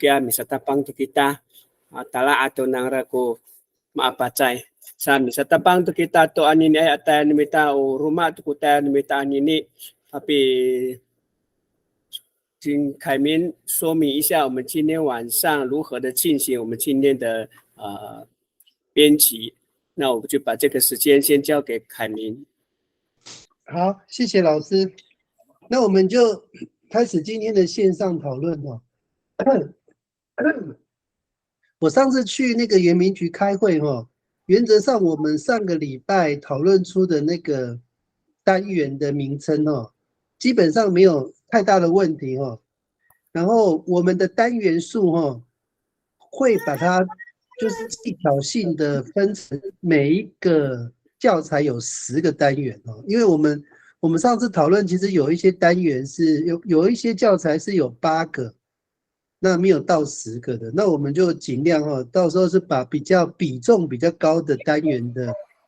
kaya misa tapang tu kita tala ato nang rako maapacay. Sa misa tapang tu kita to anini ay atayan nimita o rumah tu kutayan nimita anini tapi 请凯明说明一下我们今天晚上如何的进行我们今天的编辑。那我就把这个时间先交给凯明。好，谢谢老师。那我们就开始今天的线上讨论哦。我上次去那个原民局开会哦，原则上我们上个礼拜讨论出的那个单元的名称哦，基本上没有太大的问题哦。然后我们的单元数哦，会把它就是技巧性的分成每一个教材有10个单元哦，因为我们上次讨论其实有一些单元是有一些教材是有8个，那没有到10个的，那我们就尽量哦，到时候是把比重比较高的单元的，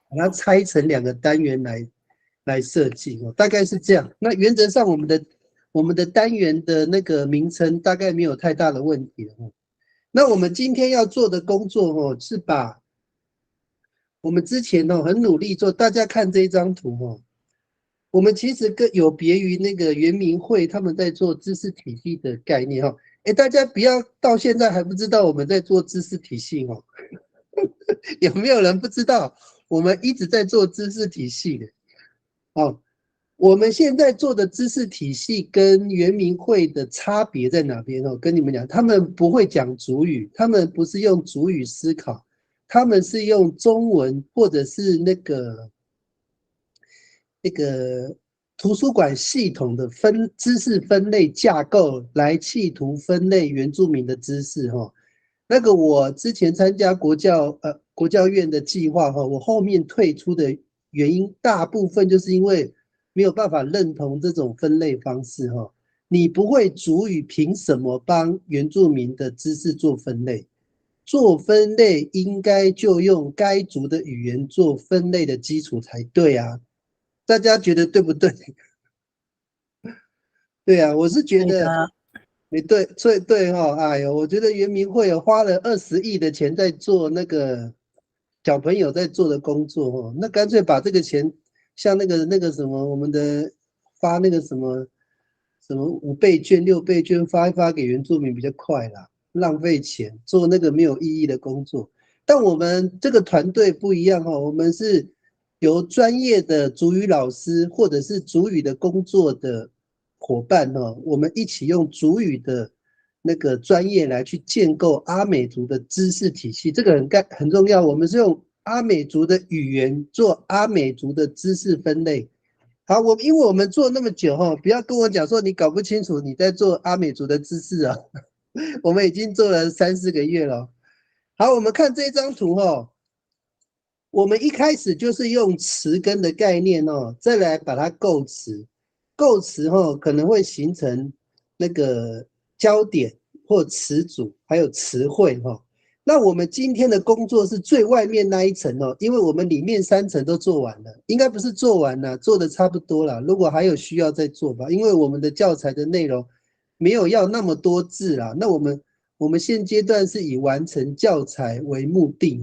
把它拆成2个单元来设计哦，大概是这样。那原则上我们的单元的那个名称大概没有太大的问题哦。那我们今天要做的工作哦，是把我们之前哦很努力做，大家看这一张图哦，我们其实有别于那个原民会他们在做知识体系的概念哦。大家不要到现在还不知道我们在做知识体系哦，有没有人不知道我们一直在做知识体系的哦？我们现在做的知识体系跟原民会的差别在哪边哦？跟你们讲，他们不会讲族语，他们不是用族语思考，他们是用中文或者是那个图书馆系统的知识分类架构来企图分类原住民的知识哦。那个我之前参加国教院的计划哈，我后面退出的原因大部分就是因为没有办法认同这种分类方式哈。你不会族语，凭什么帮原住民的知识做分类？做分类应该就用该族的语言做分类的基础才对啊，大家觉得对不对？对啊，我是觉得。对，所以对哈，哎呦，我觉得原民会有花了20亿的钱在做那个小朋友在做的工作哦，那干脆把这个钱像那个什么，我们的发那个什么5倍券、6倍券发一发给原住民比较快啦，浪费钱做那个没有意义的工作。但我们这个团队不一样哦，我们是由专业的族语老师或者是族语的工作的伙伴哦，我们一起用族语的那个专业来去建构阿美族的知识体系，这个很重要。我们是用阿美族的语言做阿美族的知识分类。好，因为我们做那么久哈，不要跟我讲说你搞不清楚你在做阿美族的知识啊，我们已经做了3、4个月了。好，我们看这张图哈，我们一开始就是用词根的概念哦，再来把它构词。构词可能会形成那个焦点或词组，还有词汇那我们今天的工作是最外面那一层因为我们里面3层都做完了，应该不是做完了，做的差不多了。如果还有需要再做吧，因为我们的教材的内容没有要那么多字啦。那我们现阶段是以完成教材为目的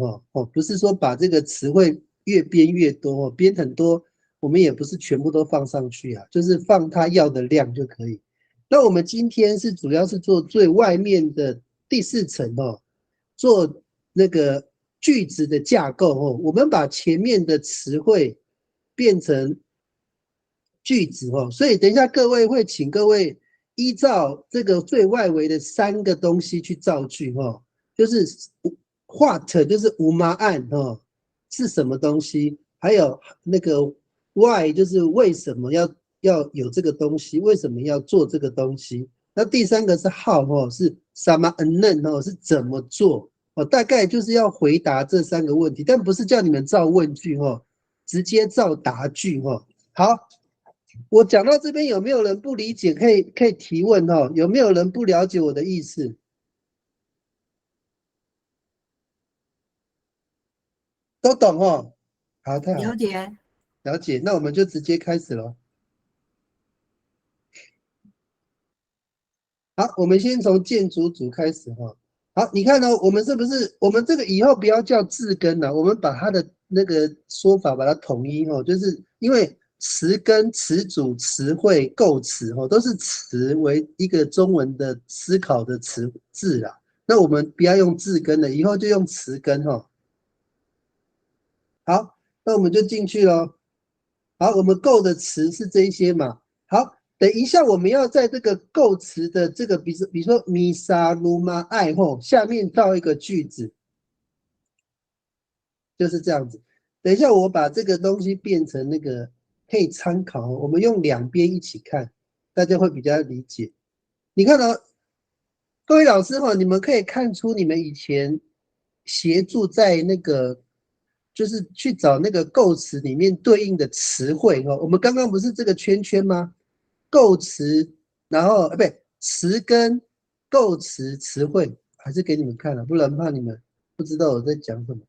不是说把这个词汇越编越多编很多。我们也不是全部都放上去啊，就是放他要的量就可以。那我们今天主要是做最外面的第4层做那个句子的架构我们把前面的词汇变成句子所以等一下各位会请各位依照这个最外围的3个东西去造句就是 what 就是无麻案是什么东西，还有那个why 就是为什么要有这个东西，为什么要做这个东西。那第3个是 how 是 sama unknown 是怎么做大概就是要回答这3个问题，但不是叫你们造问句直接造答句好，我讲到这边有没有人不理解？可以提问有没有人不了解我的意思？都懂好，太好。了解。了解，那我们就直接开始了。好，我们先从建筑组开始哈。好，你看呢、我们是不是我们这个以后不要叫字根了，我们把它的那个说法把它统一哦，就是因为词根、词组、词汇、构词哦，都是词为一个中文的思考的词字啦。那我们不要用字根了，以后就用词根哈。好，那我们就进去咯。好，我们构的词是这一些嘛。好，等一下我们要在这个构词的这个，比如说米沙鲁玛爱后，下面造一个句子，就是这样子。等一下我把这个东西变成那个可以参考，我们用两边一起看，大家会比较理解。你看到、各位老师哈，你们可以看出你们以前协助在那个。就是去找那个构词里面对应的词汇哈，我们刚刚不是这个圈圈吗？构词，然后不对，词根、构词、词汇，还是给你们看了，不然怕你们不知道我在讲什么。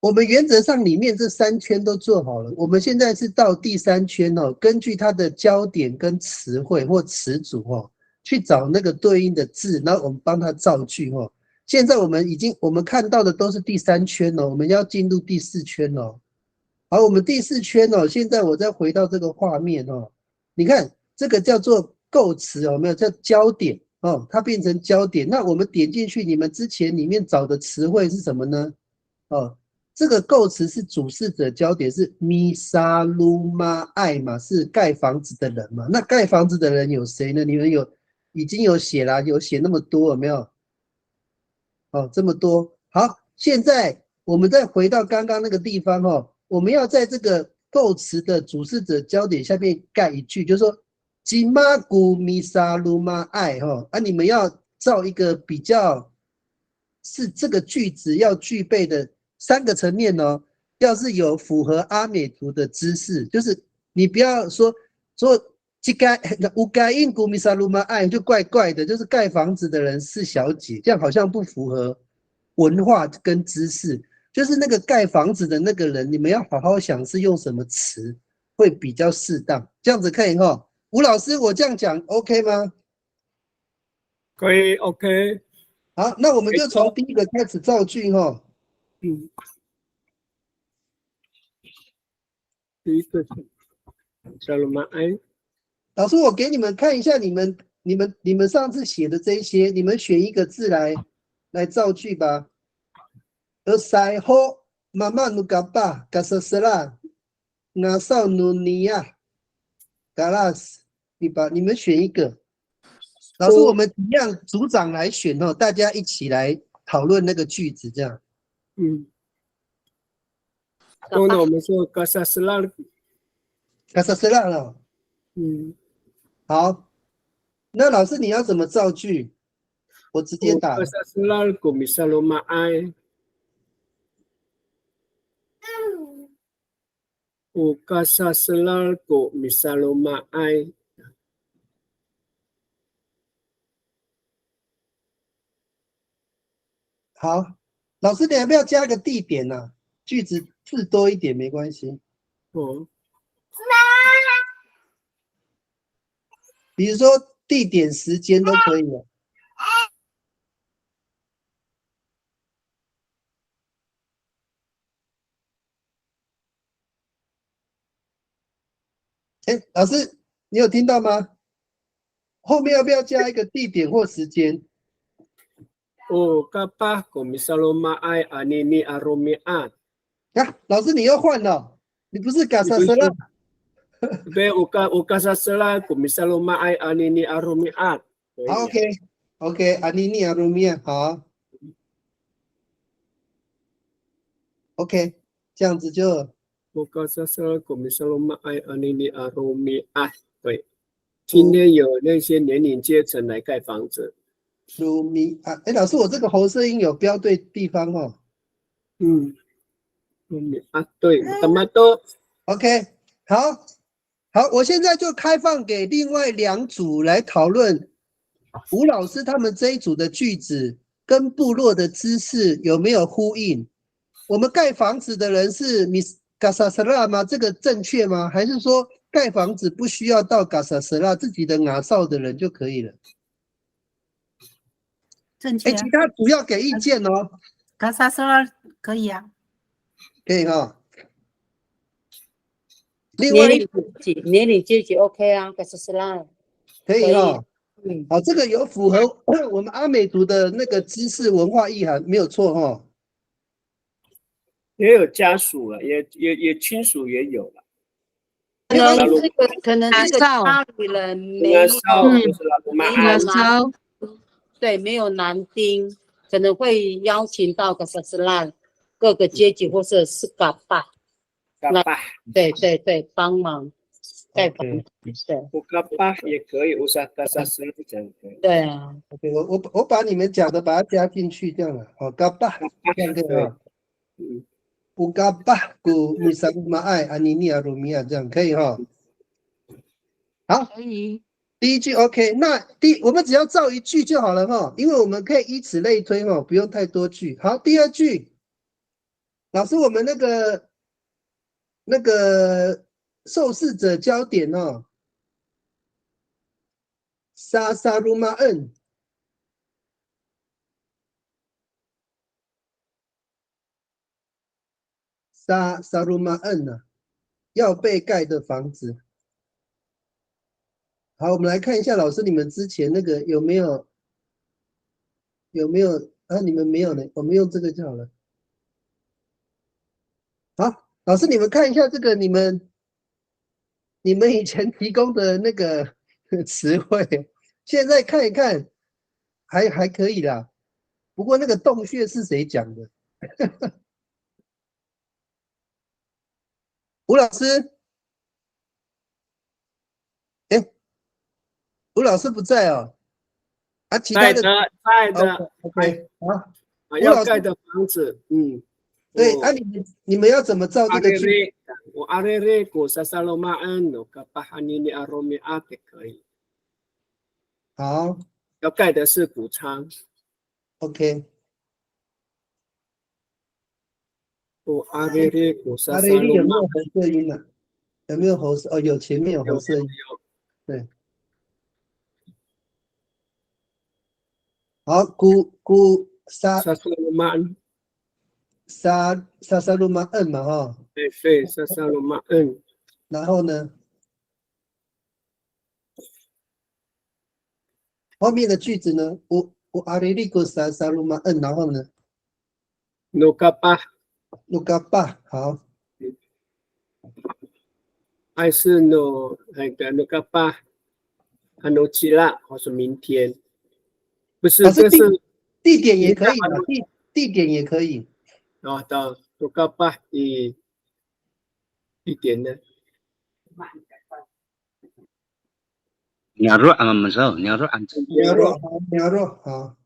我们原则上里面这3圈都做好了，我们现在是到第3圈哦，根据它的焦点跟词汇或词组哦，去找那个对应的字，然后我们帮它造句哦。现在我们看到的都是第3圈哦，我们要进入第4圈哦。好，我们第4圈哦，现在我再回到这个画面哦，你看这个叫做构词有没有？叫焦点哦，它变成焦点。那我们点进去，你们之前里面找的词汇是什么呢？哦。这个构词是主事者焦点是米沙鲁玛爱嘛，是盖房子的人嘛？那盖房子的人有谁呢？你们已经有写啦，有写那么多有没有？哦，这么多。好，现在我们再回到刚刚那个地方哦，我们要在这个构词的主事者焦点下面盖一句，就是说吉玛古米沙鲁玛爱哈，你们要造一个比较是这个句子要具备的3个层面哦。要是有符合阿美族的知识，就是你不要说这个乌盖因古米沙鲁玛爱就怪怪的，就是盖房子的人是小姐，这样好像不符合文化跟知识。就是那个盖房子的那个人，你们要好好想是用什么词会比较适当，这样子可以哈。吴老师，我这样讲 OK 吗？可以 OK。好，那我们就从第一个开始造句哈。嗯，第一个是沙鲁玛埃。老师，我给你们看一下你们上次写的这些，你们选一个字来造句吧。而塞后妈妈努嘎巴嘎瑟瑟拉，那少努尼亚嘎拉斯，你们选一个。老师，我们一样组长来选哦，大家一起来讨论那个句子，这样。嗯。那我们说嘎萨斯拉。嘎瑟瑟拉了。嗯。好，那老师你要怎么造句？我直接打。嘎萨斯拉古米沙鲁玛埃。嘎萨斯拉古米沙鲁玛埃。好，老师，你要不要加个地点呢、句子字多一点没关系。哦。比如说地点、时间都可以了。哎，老师，你有听到吗？后面要不要加一个地点或时间？kapah ko misaluma ay anini arumiat. 啊，老师你又换了，你不是嘎萨斯拉？Be uka sa sala ko misaluma ay anini arumiat. 好 ，OK，阿尼尼阿鲁米亚，好，OK，这样子就 uka sa sala ko misaluma ay anini arumiat. 对，今天有那些年龄阶层来盖房子。鲁米啊，哎，老师，我这个喉舌音有标对地方哦。嗯，啊，对，怎么都 OK，好，我现在就开放给另外2组来讨论。吴老师他们这一组的句子跟部落的知识有没有呼应？我们盖房子的人是嘎萨斯拉吗？这个正确吗？还是说盖房子不需要到嘎萨斯拉自己的瓦哨的人就可以了？哎，正确啊其他组要给意见哦，嘎萨斯拉可以啊。可以哈。另外年龄阶级 OK 啊，可是啦，可以哈。嗯，好，这个有符合我们阿美族的那个知识文化意涵，没有错哈。也有家属了，也亲属也有了。可能这个家里人没有就是拉鲁马没有安，男，对，没有男丁，可能会邀请到个萨斯拉各个阶级或者是嘎巴，嘎巴，对对对，帮忙盖房子，对乌嘎巴也可以，乌萨嘎萨斯这样可以。对啊， OK，我把你们讲的把它加进去，这样了。好，嘎巴，这样可以哈。嗯，乌嘎巴古米萨古马爱安尼尼亚鲁米亚，这样可以哈。好，可以。第一句 OK，那我们只要造一句就好了哈，因为我们可以以此类推哈，不用太多句。好，第二句，老师，我们那个受试者焦点哦，沙沙鲁马恩，沙鲁马恩呢，要被盖的房子。好，我们来看一下，老师，你们之前那个有没有啊？你们没有呢，我们用这个就好了。好，老师，你们看一下这个，你们以前提供的那个词汇，现在看一看，还可以啦。不过那个洞穴是谁讲的？吴老师，哎，吴老师不在哦。啊，其他的在的 OK， 好，要盖的房子，嗯，对啊，你们要怎么造这个句？我阿瑞瑞古萨萨罗马恩诺嘎巴哈尼尼阿罗米阿也可以。好要盖的是谷仓。 ，OK。我阿瑞瑞古萨阿雷利萨罗马有没有红色音呢？有没有红色？哦，有，前面有红色音。对。好，古沙萨萨罗马恩，沙鲁马恩嘛哈。对，萨萨罗马恩。然后呢？后面的句子呢？我阿雷利古沙鲁马恩，然后呢？诺嘎巴，努嘎巴，好。还是诺那个诺嘎巴，还诺奇拉，或是明天，不是，这是地点也可以的，地点也可以。到诺嘎巴地点呢？Nyaru ama masau, nyaru anza. 牛肉好，牛肉好。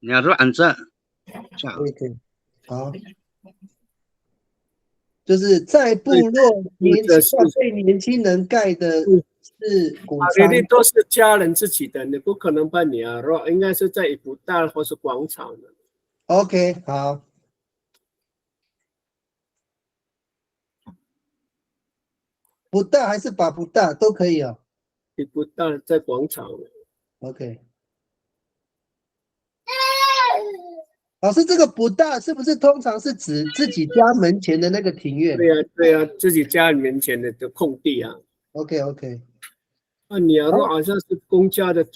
Nyaru anza. 可以，好。就是在部落对年轻人盖的是谷仓，都是家人自己的，你不可能办你啊，应该是在不大或是广场的。OK， 好。不大还是把不大都可以哦。不大在广场。OK。老师，这个不大是不是通常是指自己家门前的那个庭院？对啊，自己家门前的空地啊。OK。那你要说好像是公家的，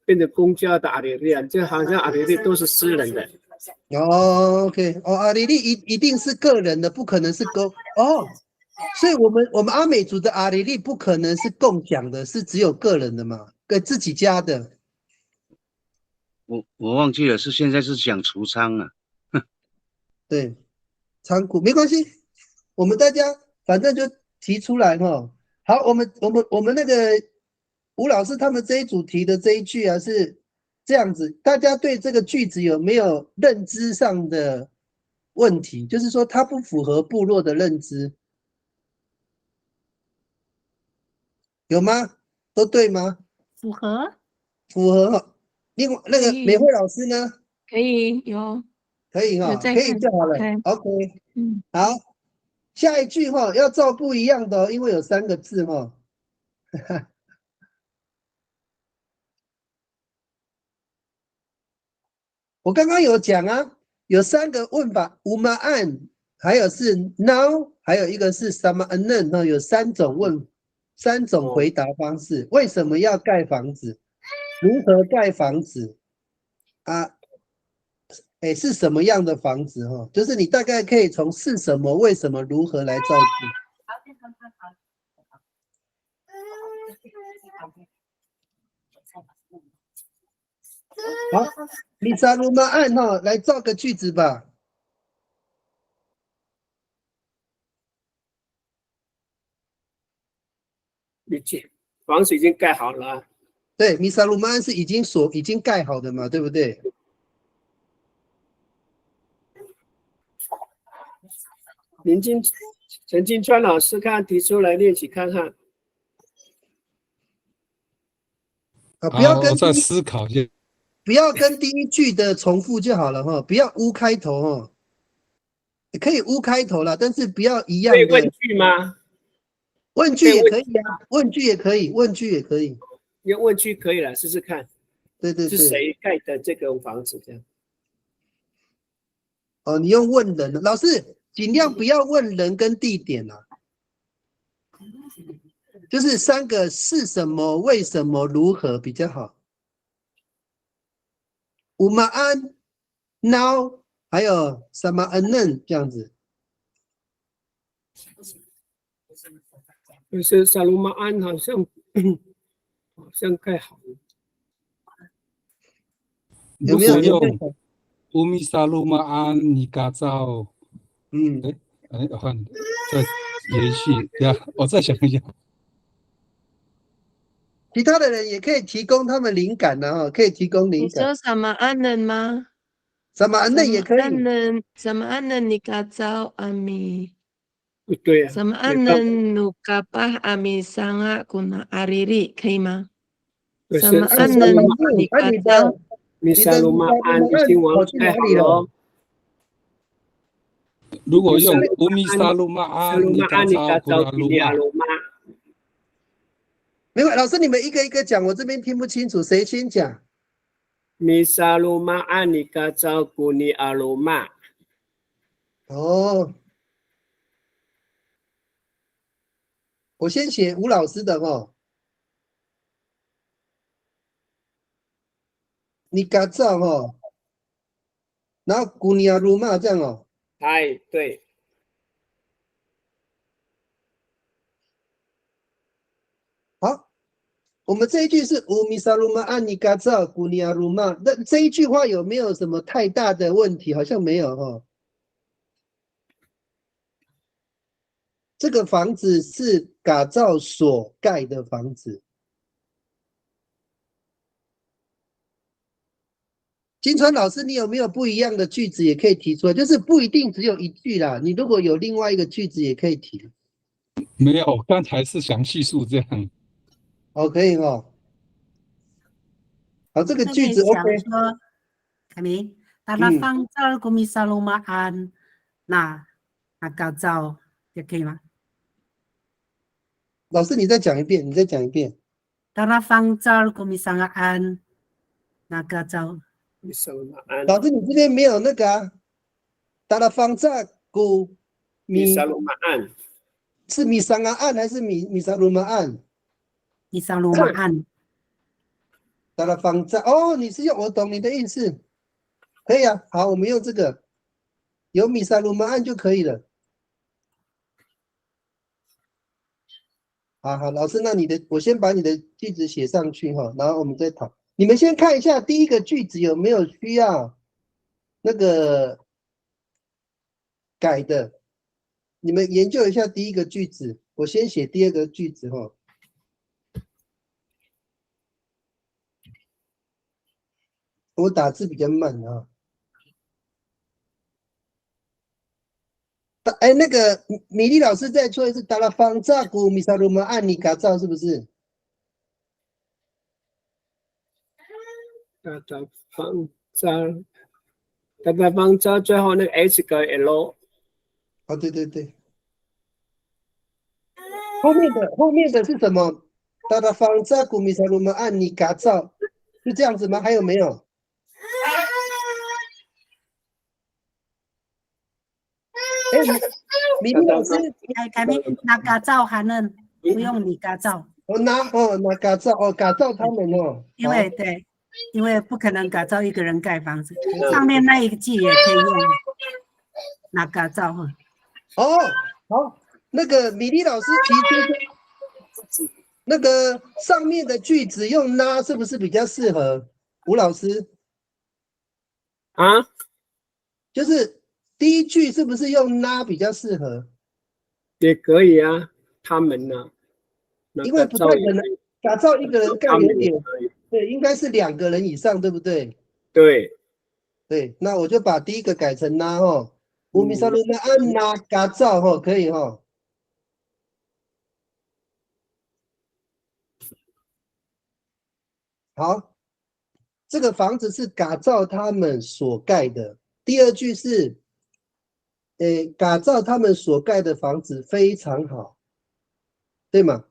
变成公家的阿里利亚，这好像阿里利都是私人的。哦 ，OK， 哦，阿里利一定是个人的，不可能是哦，所以我们阿美族的阿里利不可能是共享的，是只有个人的嘛，跟自己家的。我忘记了，现在是讲储仓啊。对，仓库没关系，我们大家反正就提出来哈。好，我们那个吴老师他们这一组提的这一句啊是这样子，大家对这个句子有没有认知上的问题？就是说它不符合部落的认知，有吗？都对吗？符合。符合。另外那个美惠老师呢？可以有。可以哈，可以就好了。OK， 好，下一句哈要照不一样的哦，因为有3个字哈。我刚刚有讲啊，有3个问法 ，umaan， 还有是 now， 还有一个是 samanan 哈，有3种回答方式。为什么要盖房子？如何盖房子？啊，是什么样的房子哈？就是你大概可以从是什么、为什么、如何来造句。好，米萨鲁玛案哈，来造个句子吧。理解，房子已经盖好了啊。对，米萨鲁玛案是已经盖好的嘛，对不对？陈金川老师看提出来练习看看。啊，不要好，跟我再思考一下。不要跟第一句的重复就好了哈，不要乌开头哈，可以乌开头啦，但是不要一样的。可以问句吗？问句也可以啊，问句也可以，问句也可以。用问句可以了，试试看。对对对。是谁盖的这个房子？这样。哦，你用问人，老师尽量不要问人跟地点啊，就是3个是什么、为什么、如何比较好。umaan now 还有什么 anen 这样子。就是萨鲁玛安好像盖好了。有没有用乌米沙鲁玛安尼嘎造？换再延续呀，我再想一想。其他的人也可以提供他们灵感的哈，可以提供灵你感。说什么安人吗？什么 anen 也可以。什么安人你嘎造阿米？不对啊。什么安人努嘎巴阿米桑啊古纳阿里里可以吗？什么安人你嘎造？米萨鲁玛安已经完盖好了。如果用乌米沙鲁玛安尼嘎造古纳鲁玛，没关系，老师你们一个一个讲，我这边听不清楚，谁先讲？米萨鲁玛安尼嘎造古尼阿鲁玛。哦，我先写吴老师的哈。你嘎造哈，然后古尼亚鲁玛这样哦。哎，对。好，我们这一句是乌米萨鲁玛安尼嘎造古尼亚鲁玛，那这一句话有没有什么太大的问题？好像没有哈。这个房子是嘎造所盖的房子。金川老师，你有没有不一样的句子也可以提出来？就是不一定只有一句啦，你如果有另外一个句子也可以提。没有，刚才是详叙述这样。哦，可以哦。好，这个句子 OK。说，凯明，dalam fangcal kumisalumaan，那高照也可以吗？老师，你再讲一遍，你再讲一遍。dalam fangcal kumisangaan，那高照。老师，你这边没有那个啊。dalam fangcal kumisalumaan，是米桑阿案还是米萨鲁玛案？米萨鲁玛案。达拉方在哦，你是用我懂你的意思，可以啊。好，我们用这个，有米萨鲁玛案就可以了。好，老师，那我先把你的句子写上去哈，然后我们再讨。你们先看一下第一个句子有没有需要那个改的，你们研究一下第一个句子，我先写第二个句子哈。我打字比较慢啊。那个米粒老师再说一次，达拉方扎古米萨鲁玛按尼嘎造是不是？达拉方扎最后那个 H 跟 L。哦，对对对。后面的是什么？达达方扎古米萨鲁玛安尼嘎造，是这样子吗？还有没有？哎，米粒老师，凯明，那嘎造还能不用你嘎造，那嘎造嘎造他们哦，因为对，因为不可能嘎造一个人盖房子，上面那一句也可以用那嘎造哈。哦，好，那个米粒老师提出那个上面的句子用拉是不是比较适合？吴老师啊，就是第一句是不是用拉比较适合？也可以啊，他们呢、因为不太可能打造一个人盖有点，对，应该是2个人以上，对不对？对，那我就把第一个改成拉哈，乌米萨鲁那按拉嘎造哈，可以哈。好，这个房子是嘎造他们所盖的。第二句是，嘎造他们所盖的房子非常好，对吗？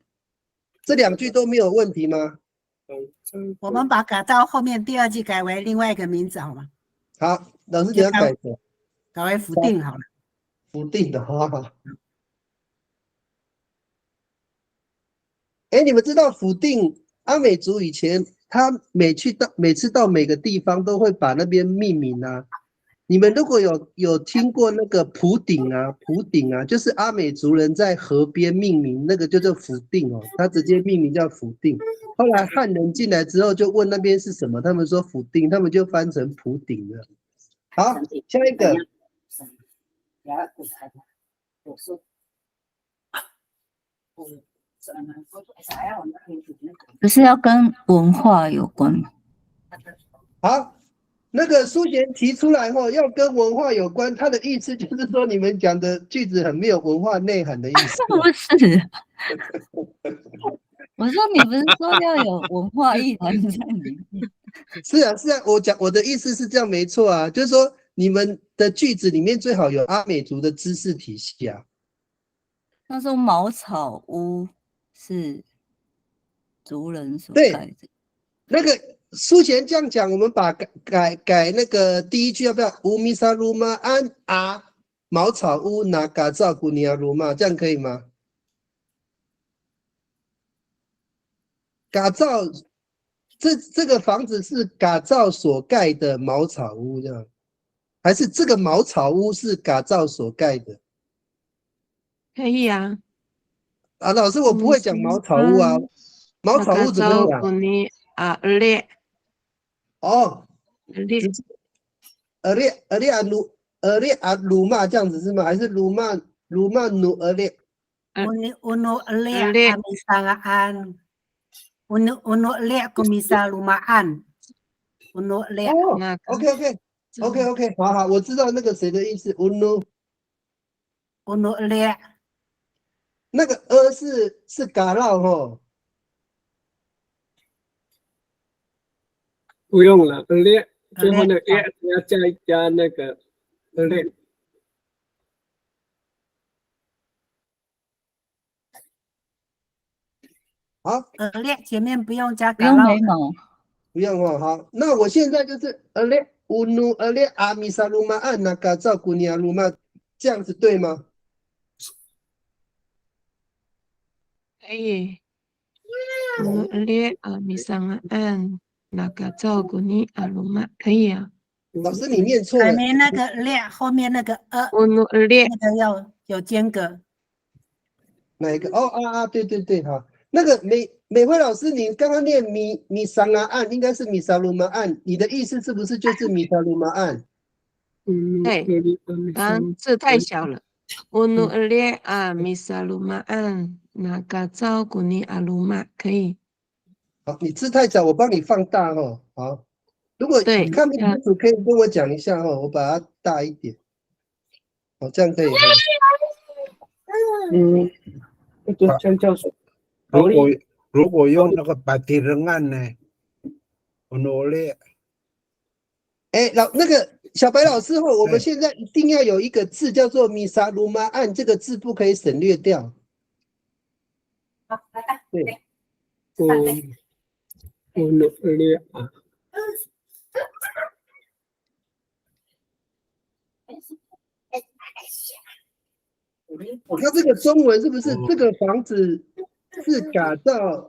这2句都没有问题吗？我们把嘎造后面第2句改为另外一个名字好吗？好，老师你要改的，改为福定好了。福定的，好好。你们知道福定阿美族以前他每次到每个地方都会把那边命名啊。你们如果有听过那个普顶啊，就是阿美族人在河边命名，那个就叫福定哦，他直接命名叫福定。后来汉人进来之后就问那边是什么，他们说福定，他们就翻成普顶了。好，下一个。可是要跟文化有关。好，那个苏贤提出来后，要跟文化有关，他的意思就是说你们讲的句子很没有文化内涵的意思。不是，我说你不是说要有文化意涵在里面？是啊，我的意思是这样没错啊，就是说你们的句子里面最好有阿美族的知识体系啊。他说茅草屋是族人所盖的。那个苏贤这样讲，我们把改那个第一句要不要？乌米萨鲁玛安啊，茅草屋拿嘎造古尼亚鲁玛，这样可以吗？嘎造，这个房子是嘎造所盖的茅草屋，这样，还是这个茅草屋是嘎造所盖的？可以啊。老师，我不会讲茅草屋啊，茅草屋怎么讲？哦，鲁玛这样子是吗？还是鲁玛努尔列？Uno lek kami sangaan. Uno lek kami sa lumaan. Uno lek. OK， 好，我知道那个谁的意思。Uno lek。那个是嘎绕吼。不用了，列最后那个列要加那个列。好，列前面不用加不用眉毛，不用哦。好，那我现在就是列乌努列阿米萨鲁玛安那嘎照古尼亚鲁玛，这样子对吗？可以。列阿米萨安。那个照顾你阿鲁玛可以啊，老师你念错了。前面那个列后面那个我努力，那个要有间隔。哪一个？对，好。那个美惠老师，你刚刚念米桑啊案，应该是米萨鲁玛案，你的意思是不是就是米萨鲁玛案？对，字太小了。我努力啊，米萨鲁玛案，那个照顾你阿鲁玛可以。好，你字太小，我帮你放大哦。好，如果看不清楚，可以跟我讲一下哦，我把它大一点。好，这样可以。这样叫什如果用那个白提人案呢？我努力。那个小白老师我们现在一定要有一个字叫做米萨鲁玛案，这个字不可以省略掉。对，unulia 啊。它这个中文是不是这个房子是嘎造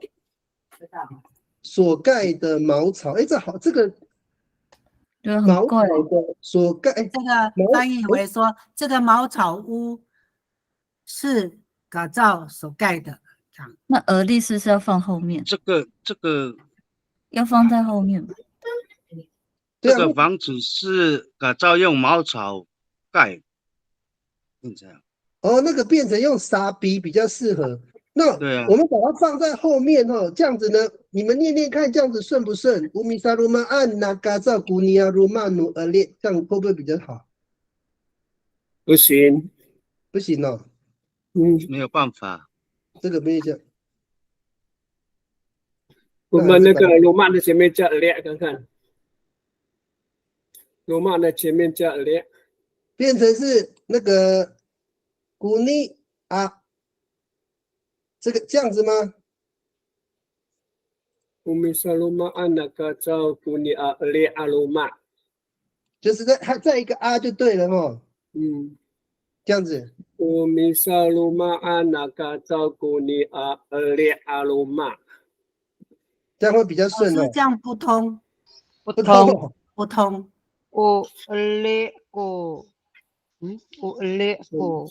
所盖的茅草？哎，这好，这个茅草的所盖，这个翻译为说，这个茅草屋是嘎造所盖的。那而立是不是要放后面？这个要放在后面吧。这个房子是改造用茅草盖，这样。哦，那个变成用沙逼比较适合。那我们把它放在后面哦，这样子呢，你们念念看，这样子顺不顺？乌米萨鲁玛安那嘎造古尼亚鲁玛努尔列，这样会不会比较好？不行，不行哦。没有办法。这个没讲。我们那个罗马的前面加列，看看。罗马的前面加列，变成是那个古尼啊，这样子吗？Umi saluma anaka zau kuni ali aluma， 就是在一个啊就对了哦。这样子。Umi saluma anaka zau kuni ali aluma， 这样会比较顺哦。这样不通，不通，不通。我列过，我列过，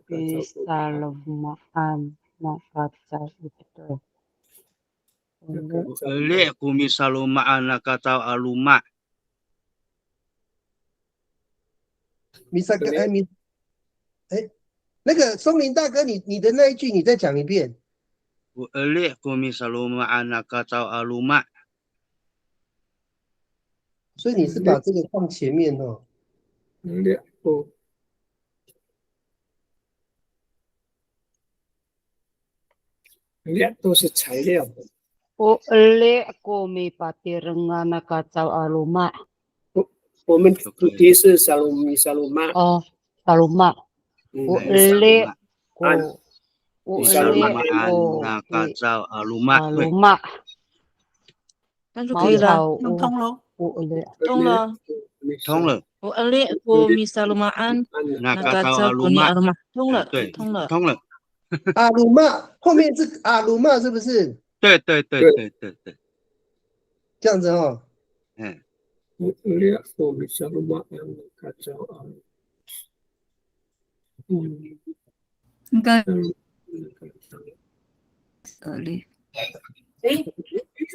比萨罗马安那嘎造不对。列古米萨鲁玛安那嘎造阿鲁玛。米萨格哎，那个松林大哥，你的那一句你再讲一遍。我列古米萨鲁玛安那嘎造阿鲁玛。所以你是把这个放前面哦。列都是材料。我列过米巴蒂人啊，那嘎造阿鲁玛。我们主题是萨鲁玛。哦，萨鲁玛。我列过，我列过那嘎造阿鲁玛。阿鲁玛。那就可以了，用通喽。通了，通了。我列过米萨鲁玛安那嘎造古尼阿鲁玛，通了，对，通了，通了。阿鲁玛后面是阿鲁玛是不是？对，这样子哦。应该列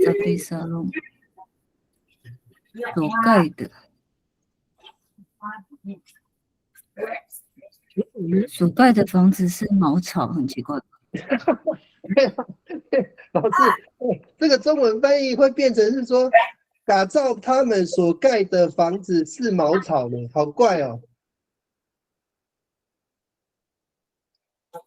萨比萨隆所盖的。所盖的房子是茅草，很奇怪。老师，这个中文翻译会变成是说，打造他们所盖的房子是茅草呢，好怪哦。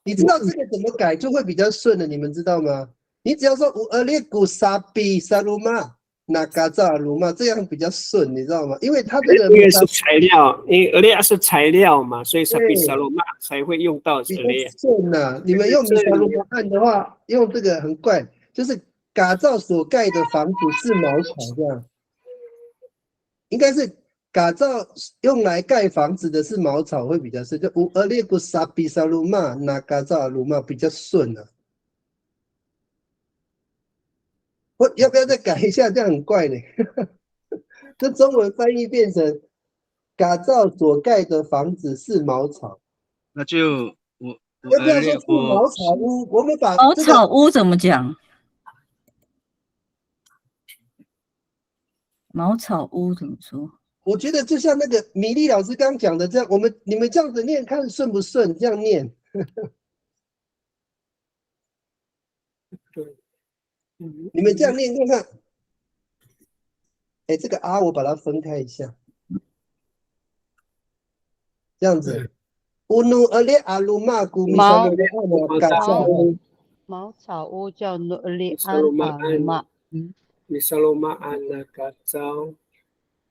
你知道这个怎么改就会比较顺了，你们知道吗？你只要说乌尔列古沙比萨鲁玛那嘎扎鲁玛，这样比较顺，你知道吗？因为它这个因为是材料，因为俄列是材料嘛，所以沙比萨鲁玛才会用到俄列。顺呐，你们用米萨鲁玛案的话，用这个很怪，就是嘎造所盖的房子是茅草这样，应该是嘎造用来盖房子的是茅草会比较顺，就乌尔列古沙比萨鲁玛那嘎扎鲁玛比较顺啊。我要不要再改一下？这样很怪呢。这中文翻译变成嘎造所盖的房子是茅草，那就要不要说是茅草屋？我们把茅草屋怎么讲？茅草屋怎么说？我觉得就像那个米粒老师刚讲的这样，你们这样子念看顺不顺？这样念。你们这样念看看。哎，这个啊，我把它分开一下，这样子。乌尔列阿鲁玛古米萨鲁玛嘎造茅草屋叫努里安阿鲁玛。米萨鲁玛安那嘎造，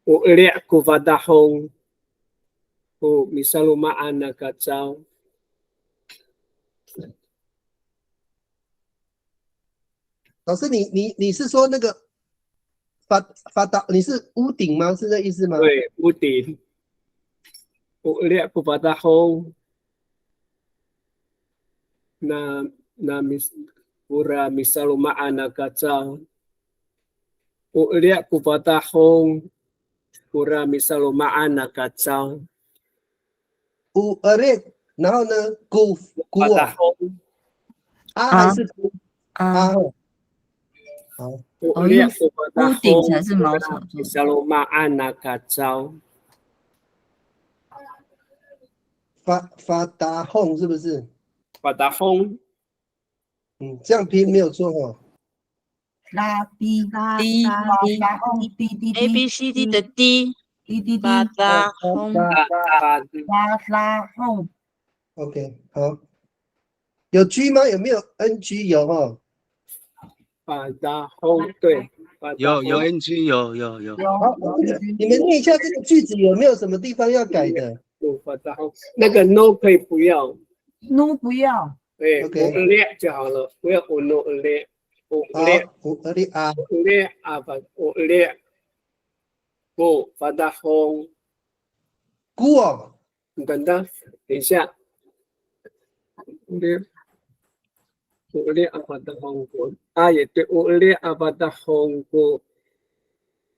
乌尔列古瓦达洪，米萨鲁玛安那嘎造。老师，你是说那个发达，你是屋顶吗？是这意思吗？对，屋顶。Ulia kupatahong na pura misalumaan na kacau. Ulia kupatahong pura misalumaan na kacau.然后呢，古还是啊？好。Ulia 屋顶才是茅草做的。misalumaan na kacau. 发达轰是不是？发达轰，这样拼没有错哦。拉 D 拉 D A B C D 的 D， 发达轰，拉轰。OK， 好，有 G 吗？有没有 NG？ 有哦。发达轰，对，有 NG， 有。好，你们念一下这个句子有没有什么地方要改的？那个 no 可以不要 ，no 不要，对 ，OK， ulia 就好了，不要 no ulia， ulia 啊不 ulia， 不发达轰，孤哦，你等一下 ulia 发达轰过啊也对 ulia 发达轰过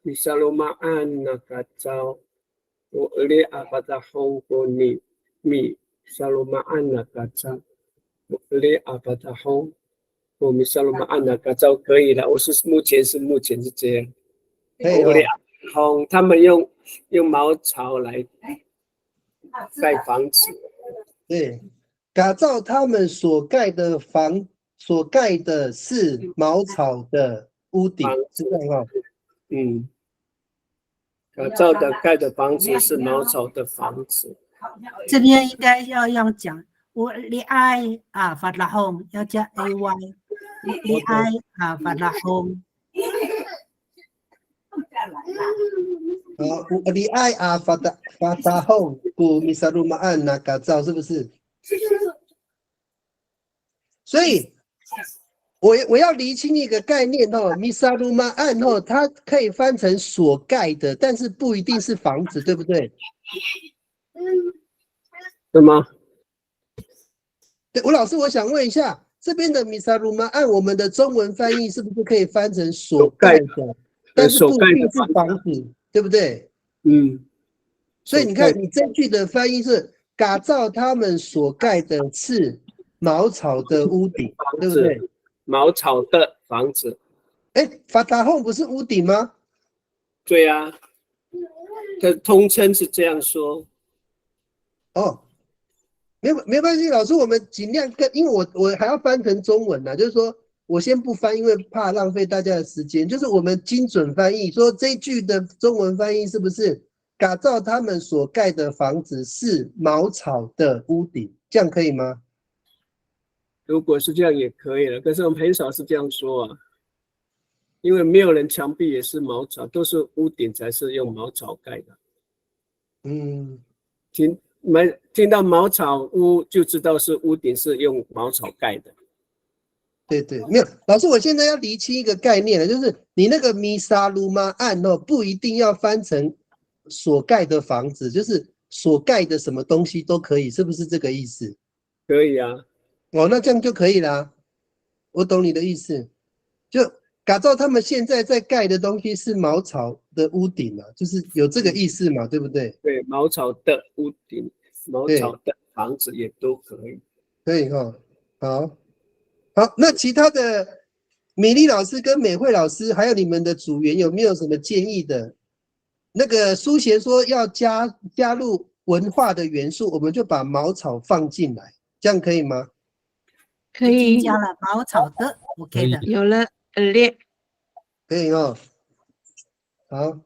，misalumaan na kacau。Ulia apatahong ko ni misalumaan na kacau. Ulia apatahong ko misalumaan na kacau 可以了，我是目前是这样。Ulia apatahong 他们用茅草来盖房子。对，改造他们所盖的是茅草的屋顶，是这样哈。改造的盖的房子是茅草的房子。这边应该要讲，我恋爱啊发达轰要加 AY， 恋爱啊发达轰。恋爱啊发达轰古misalumaan na kacau是不是？所以。我要厘清一个概念哦 ，misalumaan 哦，它可以翻成所盖的，但是不一定是房子，对不对？对吗？对，吴老师，我想问一下，这边的 misalumaan 我们的中文翻译是不是可以翻成所盖的？但是不一定是房子，对不对？所以你看，你这句的翻译是改造他们所盖的是茅草的屋顶，对不对？茅草的房子，发达轰不是屋顶吗？对啊，它通称是这样说。哦，没关系，老师，我们尽量因为我还要翻成中文呢，就是说我先不翻，因为怕浪费大家的时间。就是我们精准翻译，说这一句的中文翻译是不是改造他们所盖的房子是茅草的屋顶，这样可以吗？如果是这样也可以了，可是我们很少是这样说啊，因为没有人墙壁也是茅草，都是屋顶才是用茅草盖的。听到茅草屋就知道是屋顶是用茅草盖的。对，没有，老师，我现在要厘清一个概念了，就是你那个misalumaan哦，不一定要翻成所盖的房子，就是所盖的什么东西都可以，是不是这个意思？可以啊。那这样就可以啦。我懂你的意思，就改造他们现在在盖的东西是茅草的屋顶啊，就是有这个意思嘛，对不对？对，茅草的屋顶，茅草的房子也都可以。可以哈，好，那其他的米莉老师跟美惠老师还有你们的组员有没有什么建议的？那个苏贤说要加入文化的元素，我们就把茅草放进来，这样可以吗？可以，加了茅草的 ，OK 的，有了列，可以哦。好，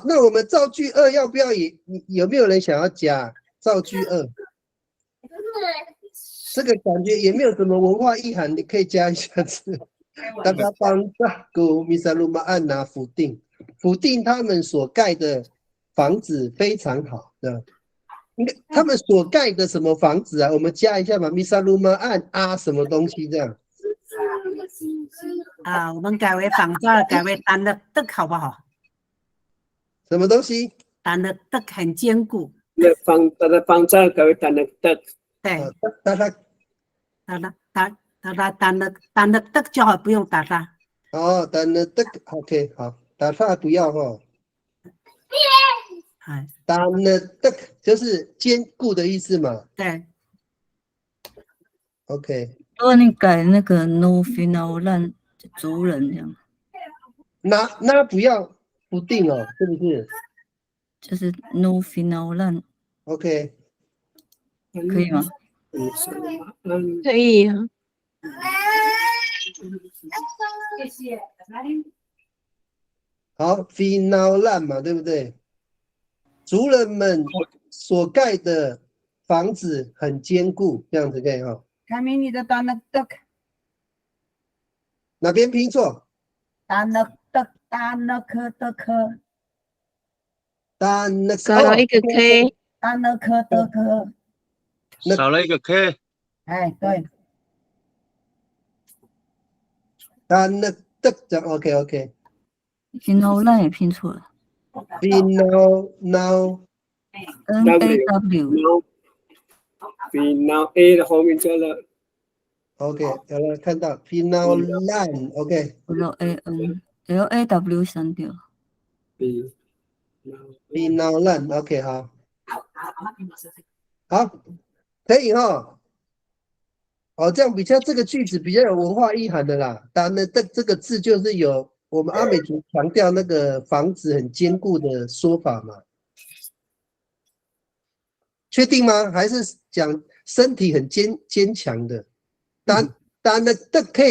那我们造句2要不要有没有人想要加造句2？这个感觉也没有什么文化意涵，你可以加一下字。大家帮古misalumaan na否定他们所盖的房子非常好的。他们所盖的什么房子啊？我们加一下嘛 ，misalumaan 什么东西这样？我们改为仿照，改为单的的好不好？什么东西？单的的很坚固。它的仿照改为单的的。对，打他。单的的就好，不用打他。哦，单的的 ，OK， 好，打他不要哈。单的的就是坚固的意思嘛。对。OK。如果你改那个 no final 让族人这样。那不要不定哦，是不是？就是 no final 让。OK。可以吗？可以啊。谢谢。好 ，final 烂嘛，对不对？族人们所盖的房子很坚固，这样子可以哈。看明你的单的的。哪边拼错？单的的单的科的科。单的少了一个 K。单的科的科。少了一个 K。哎，对。单的的 OK。final 烂也拼错了。final NAW。final A 的后面加了。OK， 有了看到 final 烂 OK。LAW 删掉。final 烂 OK 好。好，可以哈。这样比较这个句子比较有文化意涵的啦。当然这个字就是有我们阿美族强调那个房子很坚固的说法嘛。确定吗？还是讲身体很坚强的？当然的可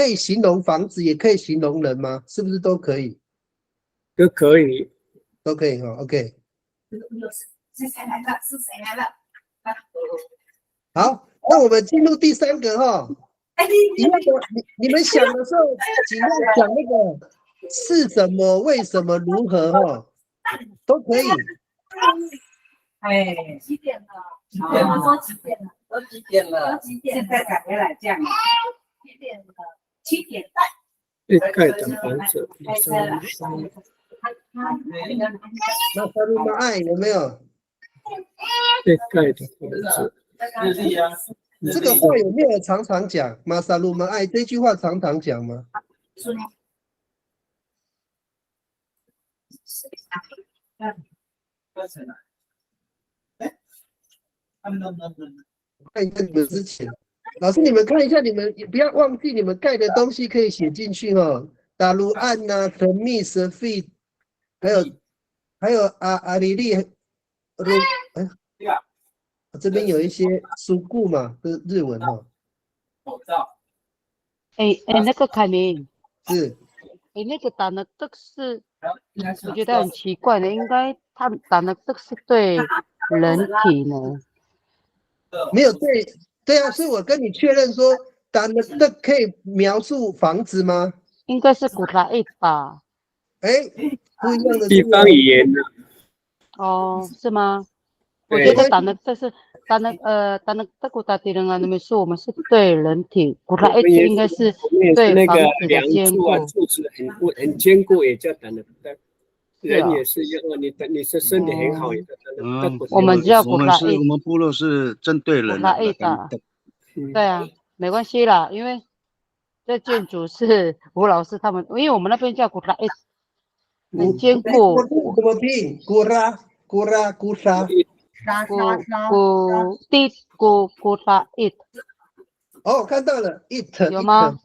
以形容房子，也可以形容人吗？是不是都可以？都可以，都可以哈。OK。是谁来了？是谁来了？好。那我们进入第三个哈，你们想的时候，尽量讲那个是什么、为什么、如何哈，都可以。哎，几点了？我说几点了？都几点了？都几点？现在赶回来这样。几点了？7点半。被盖的房子。那萨鲁玛爱有没有？被盖的房子。这个话有没有常常讲？马萨鲁玛爱这句话常常讲吗？看一下你们之前，老师你们看一下，你们不要忘记你们盖的东西可以写进去哈。大陆案呐、神秘、神秘，还有阿里利，这边有一些书故嘛，是日文哈。那个凯明是。那个打的这是，我觉得很奇怪的，应该他打的这是对人体呢。没有对啊，所以我跟你确认说，打的这可以描述房子吗？应该是古拉伊吧？不一样的地方语言呢？哦，是吗？我觉得打的这是打的这古达迪人啊，你们说我们是对人体，古拉伊应该是对房子的坚固。柱子很坚固，也叫打的。人也是一样，你是身体很好，也叫打的。我们叫古拉伊，我们部落是针对人的。对啊，没关系啦，因为这建筑是吴老师他们，因为我们那边叫古拉伊，很坚固。怎么拼？古拉it。哦，看到了 ，it 有吗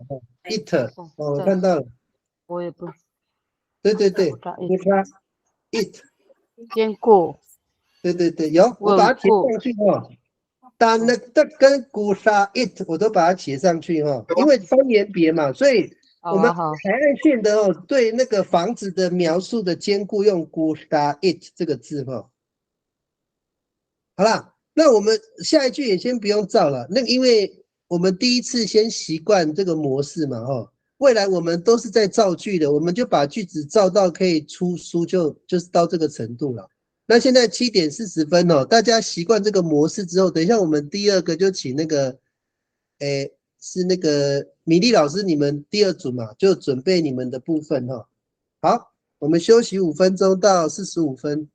？it 我看到了。我也不。对，it 坚固。对，有，我把它写上去哈。但那跟古沙 it 我都把它写上去哈，因为方言别嘛，所以我们海岸线的对那个房子的描述的坚固用古沙 it 这个字哈。好啦，那我们下一句也先不用造了，因为我们第一次先习惯这个模式嘛哈，未来我们都是在造句的，我们就把句子造到可以出书就是到这个程度了。那现在7点40分大家习惯这个模式之后，等一下我们第二个就请那个是那个米粒老师，你们第二组嘛，就准备你们的部分哈。好，我们休息5分钟到45分。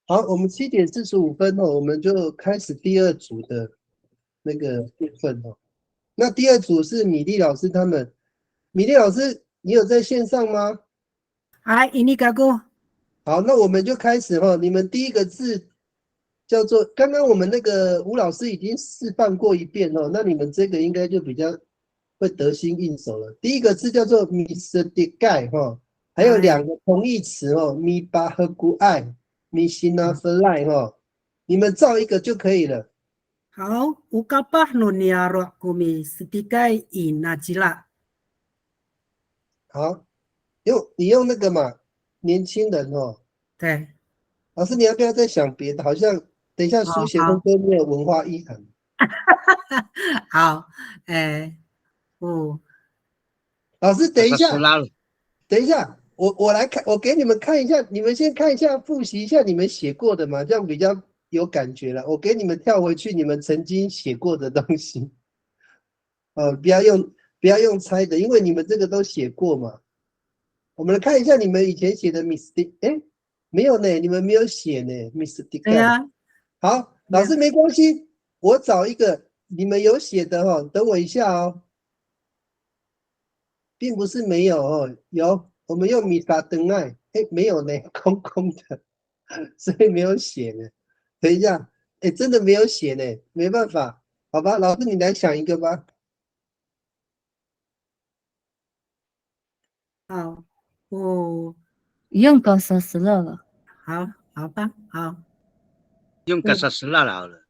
好，我们7:45哦，我们就开始第二组的那个部分哦。那第二组是米粒老师他们，米粒老师，你有在线上吗？ini kago。好，那我们就开始哦。你们第一个字叫做，刚刚我们那个吴老师已经示范过一遍哦，那你们这个应该就比较会得心应手了。第一个字叫做 Mr. 哈，还有2个同义词哦，米巴和古爱。米西纳弗赖哈，你们造一个就可以了。好，ukapah nuniaro kumi setikai inajila。好，你用那个嘛，年轻人哦。对。老师，你要不要再想别的？好像等一下书写会说没有文化意涵。好，老师，等一下，等一下。我来看，我给你们看一下，你们先看一下，复习一下你们写过的嘛，这样比较有感觉了。我给你们跳回去，你们曾经写过的东西，不要用猜的，因为你们这个都写过嘛。我们来看一下你们以前写的 mistake， 没有呢，你们没有写呢 mistake。对啊。好，老师没关系，我找一个你们有写的哦，等我一下哦，并不是没有哦，有。我们用米萨登爱，没有呢，空空的，所以没有写呢。等一下，真的没有写呢，没办法，好吧，老师你来想一个吧。好，用个啥死了？好吧，好。用个啥死了好了。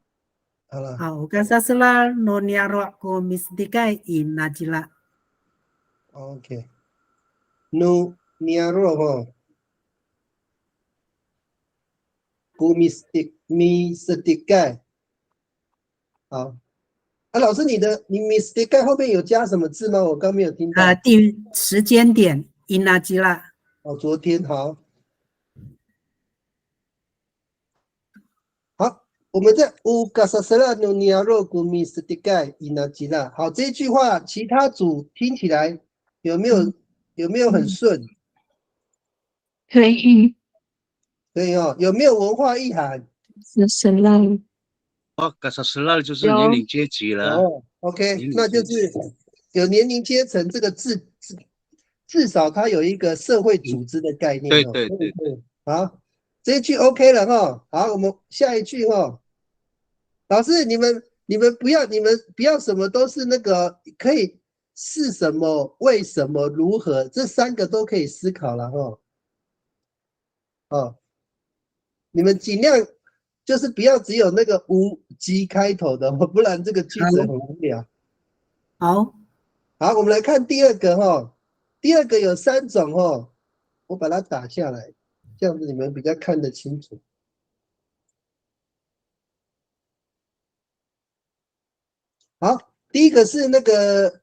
好了。好，个啥死了？nuniaro kumi setikai inajila。OK。No niaro 哈。mistake。好，老师，你 mistake 后面有加什么字吗？我刚没有听到。时间点 inajila。哦，昨天好。好，我们在ukasasala no niaro mistake inajila。好，这句话其他组听起来有没有很顺？可以。可以哦，有没有文化意涵？是啦。个啥死了就是年龄阶级了。哦 ，OK， 那就是有年龄阶层这个字，至少它有一个社会组织的概念哦。对。好，这一句 OK 了哈。好，我们下一句哈。老师，你们不要什么都是那个可以是什么、为什么、如何，这3个都可以思考了哈。哦，你们尽量就是不要只有那个无极开头的，不然这个句子很无聊。好，我们来看第二个哈。第二个有3种哈，我把它打下来，这样子你们比较看得清楚。好，第一个是那个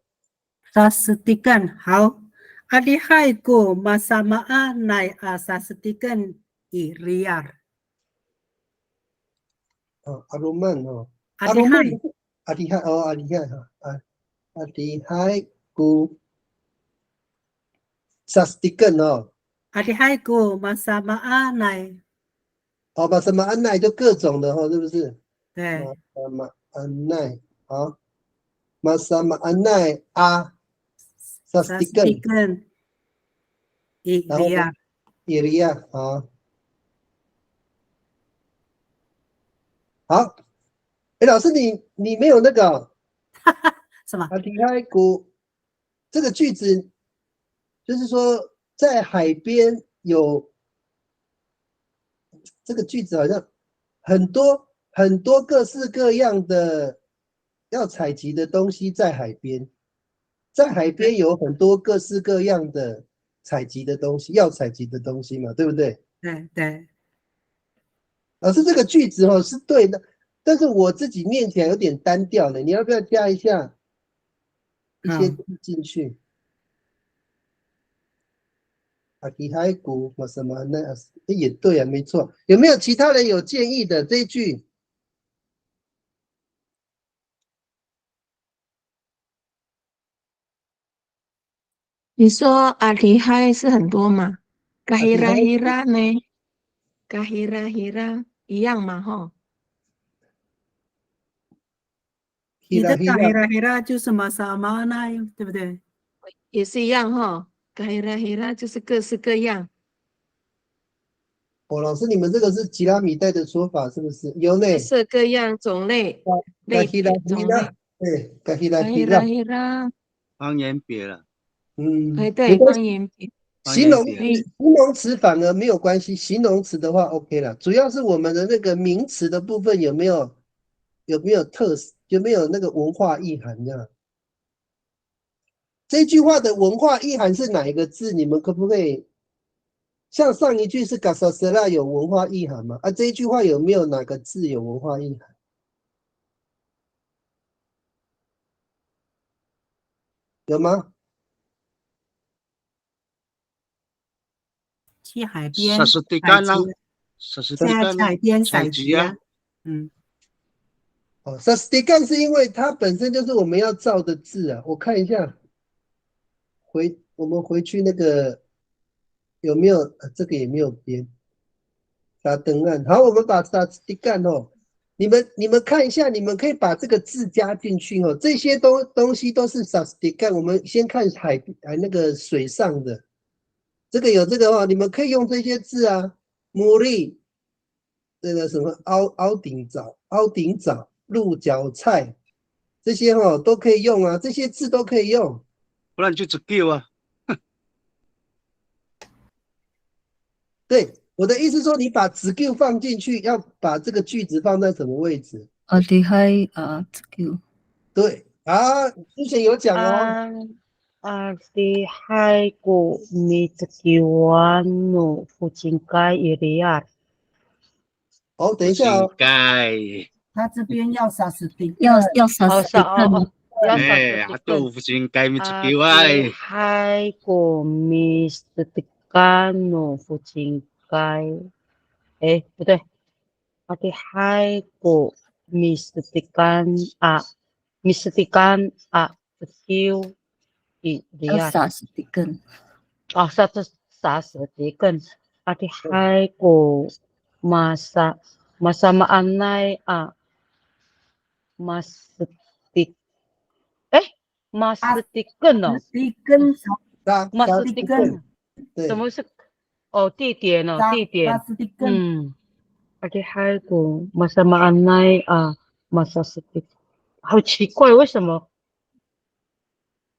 sastikan。好，alihai ko masamaa nai sastikan iriar。阿鲁曼哦，阿里海哦，阿里海哈，阿里海古 sastikan 哦，阿里海ko masamaa nai。哦，把什么安奈就各种的哈，是不是？对。什么安奈，好。Masama anai sastikan iria 好，老师你没有那个什么？离开古这个句子，就是说在海边有这个句子好像很多各式各样的。要采集的东西在海边，在海边有很多各式各样的采集的东西，要采集的东西嘛，对不对？对。老师，这个句子是对的，但是我自己念起来有点单调了，你要不要加一下一些字进去？其他股什么那也对啊，没错。有没有其他人有建议的这一句？你说阿里海是很多吗？嘎希拉希拉呢？ kahira 一样嘛哈。你的嘎黑拉黑拉就是玛萨玛奈，对不对？也是一样哈，kahira 就是各式各样。老师，你们这个是吉拉米代的说法是不是？有呢。各式各样种类，类别种类。对，kahira。方言别了。对，方言别。形容词反而没有关系，形容词的话 OK 了，主要是我们的那个名词的部分有没有特色，有没有那个文化意涵这样？这句话的文化意涵是哪一个字？你们可不可以？像上一句是 gasasela 有文化意涵吗？这一句话有没有哪个字有文化意涵？有吗？去海边，萨斯蒂干啊，去海边采集啊。萨斯蒂干是因为它本身就是我们要造的字啊。我看一下，我们回去那个有没有？这个也没有编。打灯案，好，我们把萨斯蒂干哦，你们看一下，你们可以把这个字加进去哦。这些东西都是萨斯蒂干。我们先看那个水上的。这个有这个你们可以用这些字啊，牡蛎，这个什么凹顶枣、鹿角菜，这些都可以用啊，这些字都可以用。不然就只叫啊。对，我的意思说，你把只叫放进去，要把这个句子放在什么位置？只叫。对啊，之前有讲哦。Artihaiku mitkiwano fucingkai iriar。等一下哦。他这边要萨斯蒂，要萨斯蒂根。Aduh, fucingkai mitkiwai。Artihaiku mitkiwano fucingkai。不对。Artihaiku mitkikan tekiu。要萨斯蒂根。萨斯蒂根。Artihaiku masamaan masatikan 哦。masatikan 怎么是？地点哦，地点。Artihaiku masamaan masatikan， 好奇怪，为什么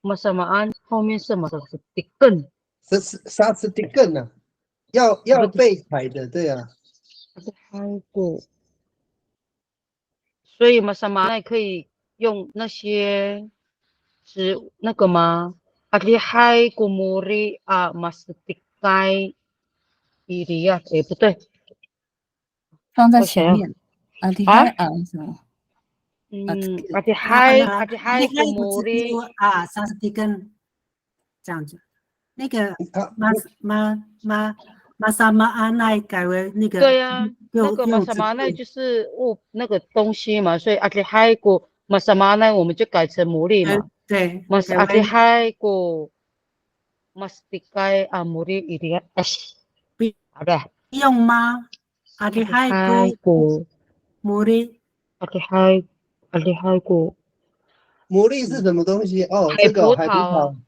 ？masamaan 后面是masatikan。萨斯蒂根啊，要被踩的，对啊。所以masamaan可以用那些那个吗？Artihaiku muri masatikai iriat， 不对，放在前面。Artihai 什么？Artihaiku muri 萨斯蒂根这样子。那个马萨马安奈改为那个。对呀，那个马萨马奈就是那个东西嘛，所以Artihaiku马萨马奈我们就改成牡蛎嘛。对。Artihaiku masatikai muri iriat。好的。用吗？Artihaiku牡蛎。Artihaiku。牡蛎是什么东西？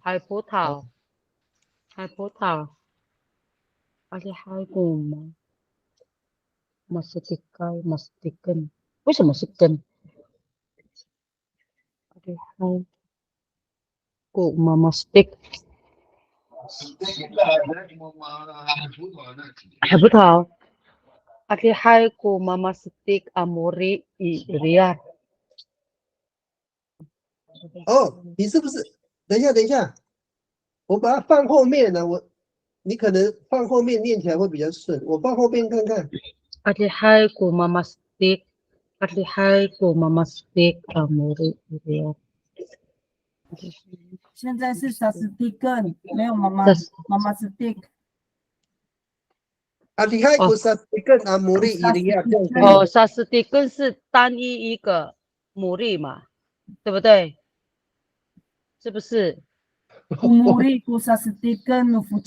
海葡萄。Artihaiku masatikan， 为什么是根？Artihaiku mamastik。海葡萄。Artihaiku mamastik muri iriar。你是不是？等一下，我把它放后面呢。你可能放后面念起来会比较顺。我放后面看看。Artihaiku mamastik muri iriar。现在是萨斯蒂根，没有妈妈斯蒂。Artihaiku萨斯蒂根muri iriar。萨斯蒂根是单一个牡蛎嘛，对不对？是不是？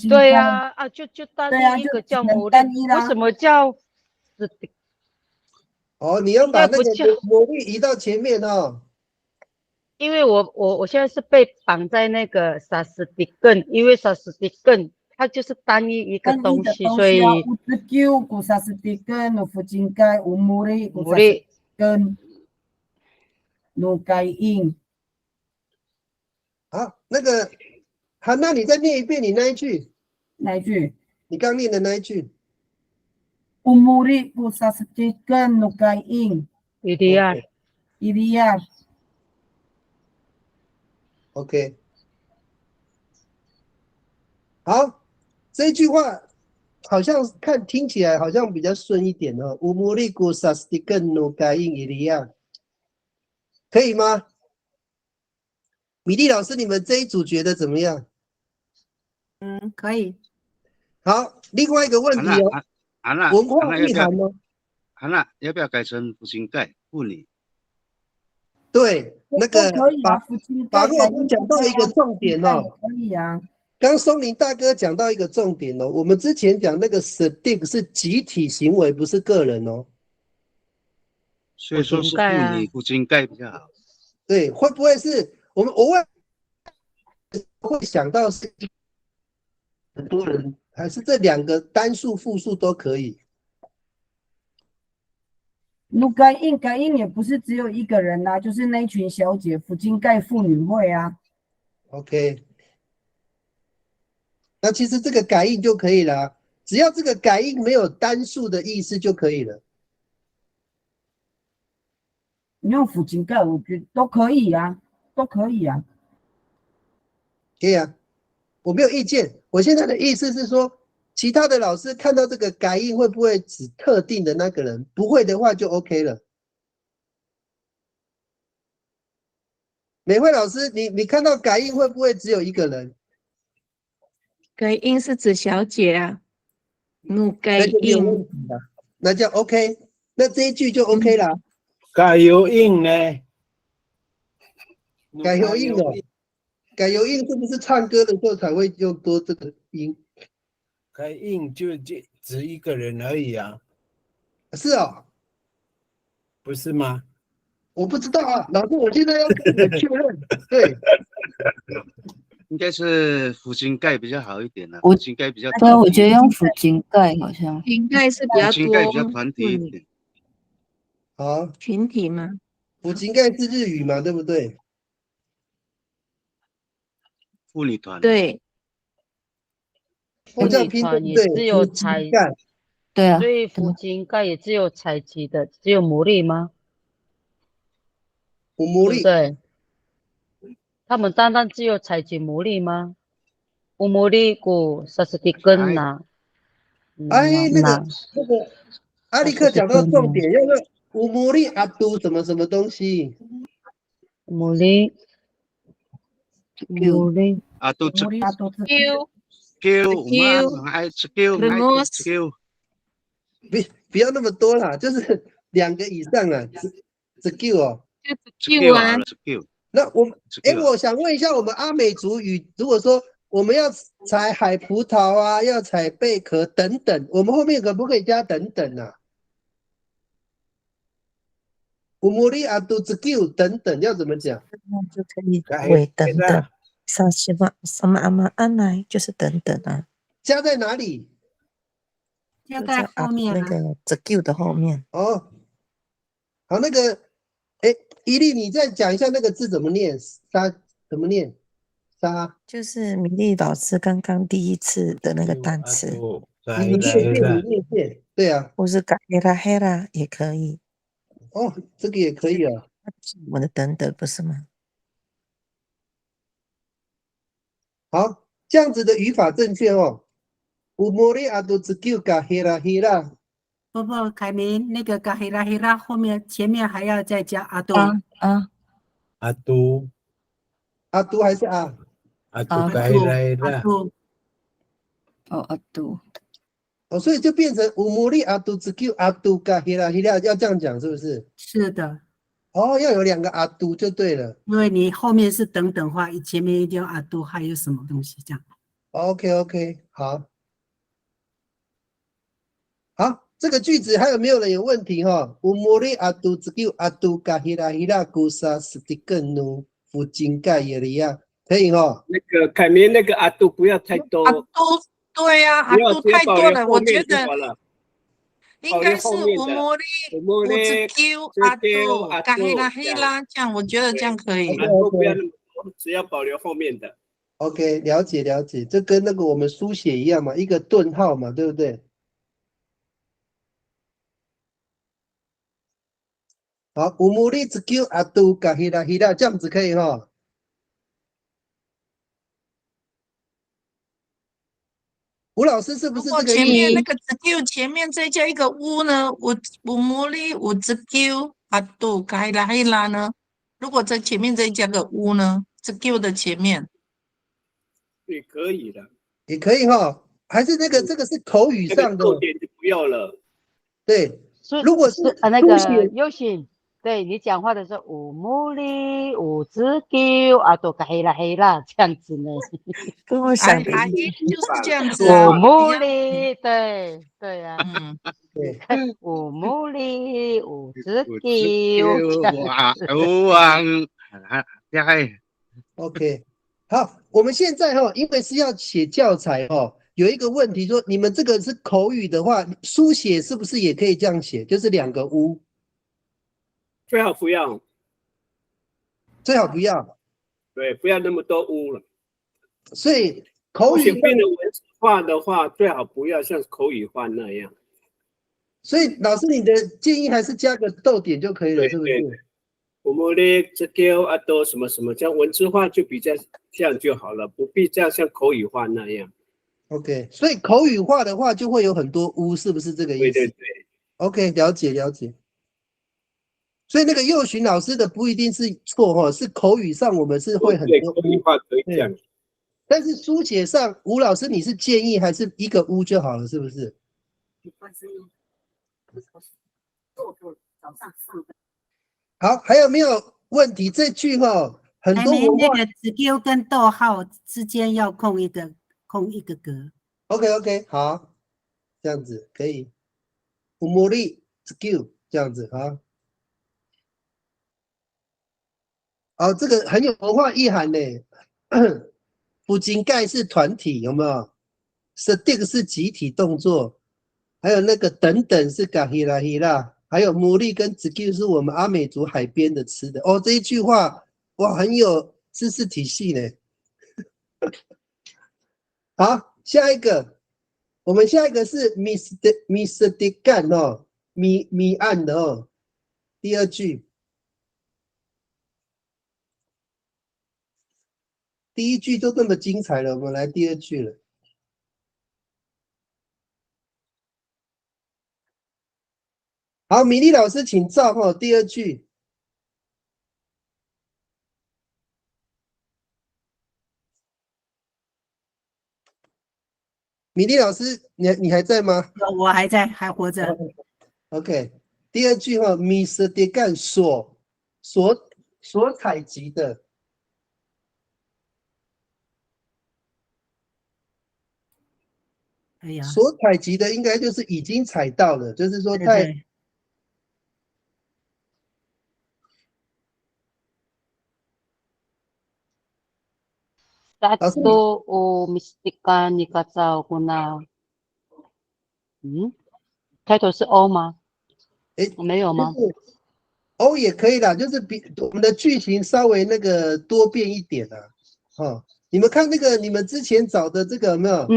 对呀，就单一一个叫牡蛎，为什么叫斯蒂。哦，你要把那个应该不叫，魔力移到前面哦。因为我现在是被绑在那个萨斯蒂根，因为萨斯蒂根它就是单一一个单一东西，的东西啊，所以有自救，有啥斯蒂根，有福金盖，有茉莉，有啥斯牡蛎蒂根，有盖印。好，那个，好，那你再念一遍你那一句，哪一句？你刚念的那一句。有茉莉，有啥斯蒂根，有盖印。伊利亚，伊利亚。OK， 好，这句话好像听起来好像比较顺一点哦。乌姆利古萨斯蒂根努盖因伊利亚，可以吗？米莉老师，你们这一组觉得怎么样？可以。好，另外一个问题哦，文化意涵哦。安娜要不要改成福星盖妇女？对，那个法洛夫讲到一个重点哦。可以啊。刚松林大哥讲到一个重点哦，我们之前讲那个 stick 是集体行为，不是个人哦。所以说是妇女福星盖比较好。对，会不会是我们偶尔会想到是很多人，还是这两个单数、复数都可以？那盖印也不是只有一个人呐、就是那一群小姐，福金盖妇女会啊。OK， 那其实这个改印就可以了，只要这个改印没有单数的意思就可以了。你用福金盖，我觉得都可以啊，都可以啊。可以啊，我没有意见。我现在的意思是说，其他的老师看到这个改印会不会指特定的那个人？不会的话就 OK 了。美惠老师，你看到改印会不会只有一个人？改印是指小姐啊，努改印，那叫 OK， 那这一句就 OK 了。改油印呢？改油印哦，改油印是不是唱歌的时候才会用多这个音？改印就只一个人而已啊。是哦，不是吗？我不知道啊，老师，我现在要跟你们确认。对，应该是福星盖比较好一点呢。我福星盖比较对，我觉得用福金盖好像。应该是比较福星盖比较多团体一点。好，群体吗？福金盖是日语嘛，对不对？妇女团。对。我这样拼对不对？也只有采，对啊，所以福金盖也只有采集的，只有牡蛎吗？牡蛎，对，他们单单只有采集牡蛎吗？牡蛎谷萨斯蒂根呐。哎，那个阿力克讲到重点，要问乌摩利阿都什么什么东西？牡蛎，牡蛎，啊，都吃Q， 我们很爱吃 Q， 很爱吃 Q。不要那么多啦，就是2个以上啊，只 Q 哦。Q 啊。那我想问一下，我们阿美族语，如果说我们要采海葡萄啊，要采贝壳等等，我们后面可不可以加等等啊？乌摩利阿都只 Q 等等要怎么讲？那就可以为等等，上什么阿玛安来就是等等啊，加在哪里？加在后面那个只 Q 的后面。哦，好，那个，伊利，你再讲一下那个字怎么念？沙怎么念？沙就是米粒老师刚刚第一次的那个单词。你念，对啊。或是改黑啦黑啦也可以。哦，这个也可以啊。我的等等不是吗？好，这样子的语法正确哦。乌摩利阿都只 Q 嘎黑啦黑啦。不，凯明，那个嘎黑拉黑拉后面前面还要再加阿多。阿都还是啊？阿都嘎黑啦黑啦。阿都。哦，所以就变成乌摩利阿都只 Q 阿都嘎黑啦黑啦，要这样讲是不是？是的。哦，要有2个阿都就对了。因为你后面是等等话，前面一定要阿都，还有什么东西这样。OK， 好。好，这个句子还有没有人有问题哈？umuri adu zkiu adu kahira hira gusa stiken nu fujinga yeria， 可以哈？那个凯明那个阿杜不要太多。对呀，阿杜太多了，我觉得应该是umuri uzkiu adu kahira hira 这样，我觉得这样可以。不要那么多，只要保留后面的。OK， 了解了解，这跟那个我们书写一样嘛，一个顿号嘛，对不对？好，umuri zkiu adu kahira hira 这样子可以哈？吴老师是不是这个前面那个 zkiu 前面再加一个乌呢？umuri uzkiu adu kahira hira 呢？如果在前面再加个乌呢 ？zkiu 的前面也可以的，也可以哈，还是那个这个是口语上的，重点就不要了。对，如果是那个优信，对你讲话的时候，umuri uzkiu adu kahira hira 这样子呢？跟我想的就是这样子umuri， 对呀，对umuri uzkiu OK， 好，我们现在哈，因为是要写教材哈，有一个问题说，你们这个是口语的话，书写是不是也可以这样写？就是2个乌，最好不要。最好不要。对，不要那么多乌了。所以口语变成文字化的话，最好不要像口语化那样。所以老师，你的建议还是加个逗点就可以了，是不是？我们的这个啊都什么什么，这样文字化就比较这样就好了，不必这样像口语化那样。OK， 所以口语化的话就会有很多乌，是不是这个意思？对。OK， 了解。所以那个佑寻老师的不一定是错哈，是口语上我们是会很多口语化可以这样。但是书写上，吴老师你是建议还是一个乌就好了，是不是？好，还有没有问题？这句哈，很多文化那个zkiu跟逗号之间要空一个格。OK， 好，这样子可以。umuri zkiu 这样子啊。哦，这个很有文化意涵呢。福金盖是团体，有没有 ？stick 是集体动作，还有那个等等是 gahira hira， 还有牡蛎跟 zkiu 是我们阿美族海边的吃的。哦，这一句话哇，很有知识体系呢。好，下一个，我们下一个是 Mr. 哦，米案的哦，第2句。第1句就这么精彩了，我们来第2句了。好，米粒老师请照哈，第2句。米粒老师，你还在吗？我还在，还活着。OK， 第2句哈 ，Mr. Degan 所采集的。哎呀，所采集的应该就是已经采到了，就是说太Satu umistika nikatao kuna， 开头是 O 吗？没有吗？O 也可以啦，就是比我们的句型稍微那个多变一点啊。你们看那个你们之前找的这个有没有？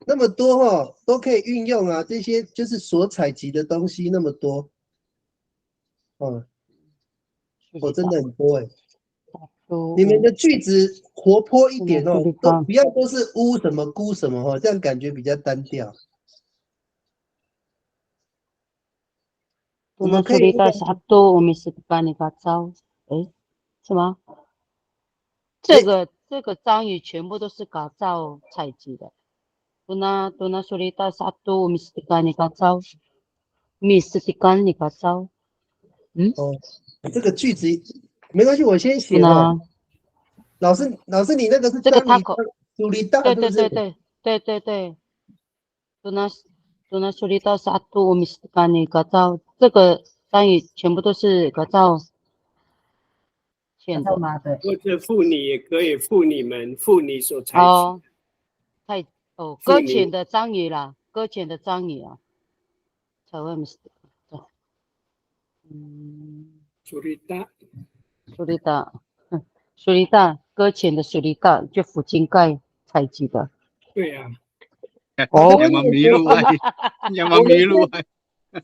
那么多都可以运用啊，这些就是所采集的东西那么多，真的很多你们的句子活泼一点都不要都是乌什么咕什么这样感觉比较单调。我们可以satu umistika nikatao， 是吗？这个章鱼全部都是改造采集的。Tuna surita satu mistika nikatao， mistika nikatao。这个句子没关系，我先写老师，你那个是这个章鱼surita，对。Tuna Tuna surita satu mistikani gazao，这个单语全部都是gazao欠的。或者妇女也可以，妇女们，妇女所采哦，取。搁浅的章鱼啦，搁浅的章鱼啊，才会mistika。surita，搁浅的 surita 就福金盖采集的。对呀。哦，要么迷路啊，要么迷路啊。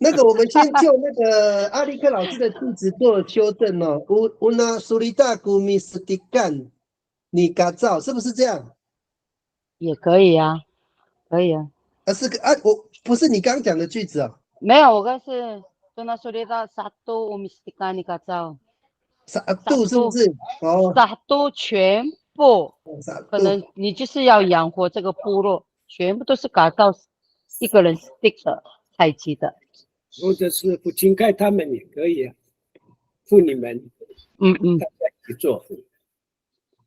那个，我们先就那个阿力克老师的句子做修正哦。Una surita gumistikan， 你嘎造是不是这样？也可以啊，可以啊。是个我不是你刚讲的句子哦。没有，我刚是Una surita satu mistikani gazao。satu 是不是？哦，satu全部，可能你就是要养活这个部落，全部都是嘎造一个人 stick 的采集的。或者是福金盖他们也可以啊，妇女们，大家一起做，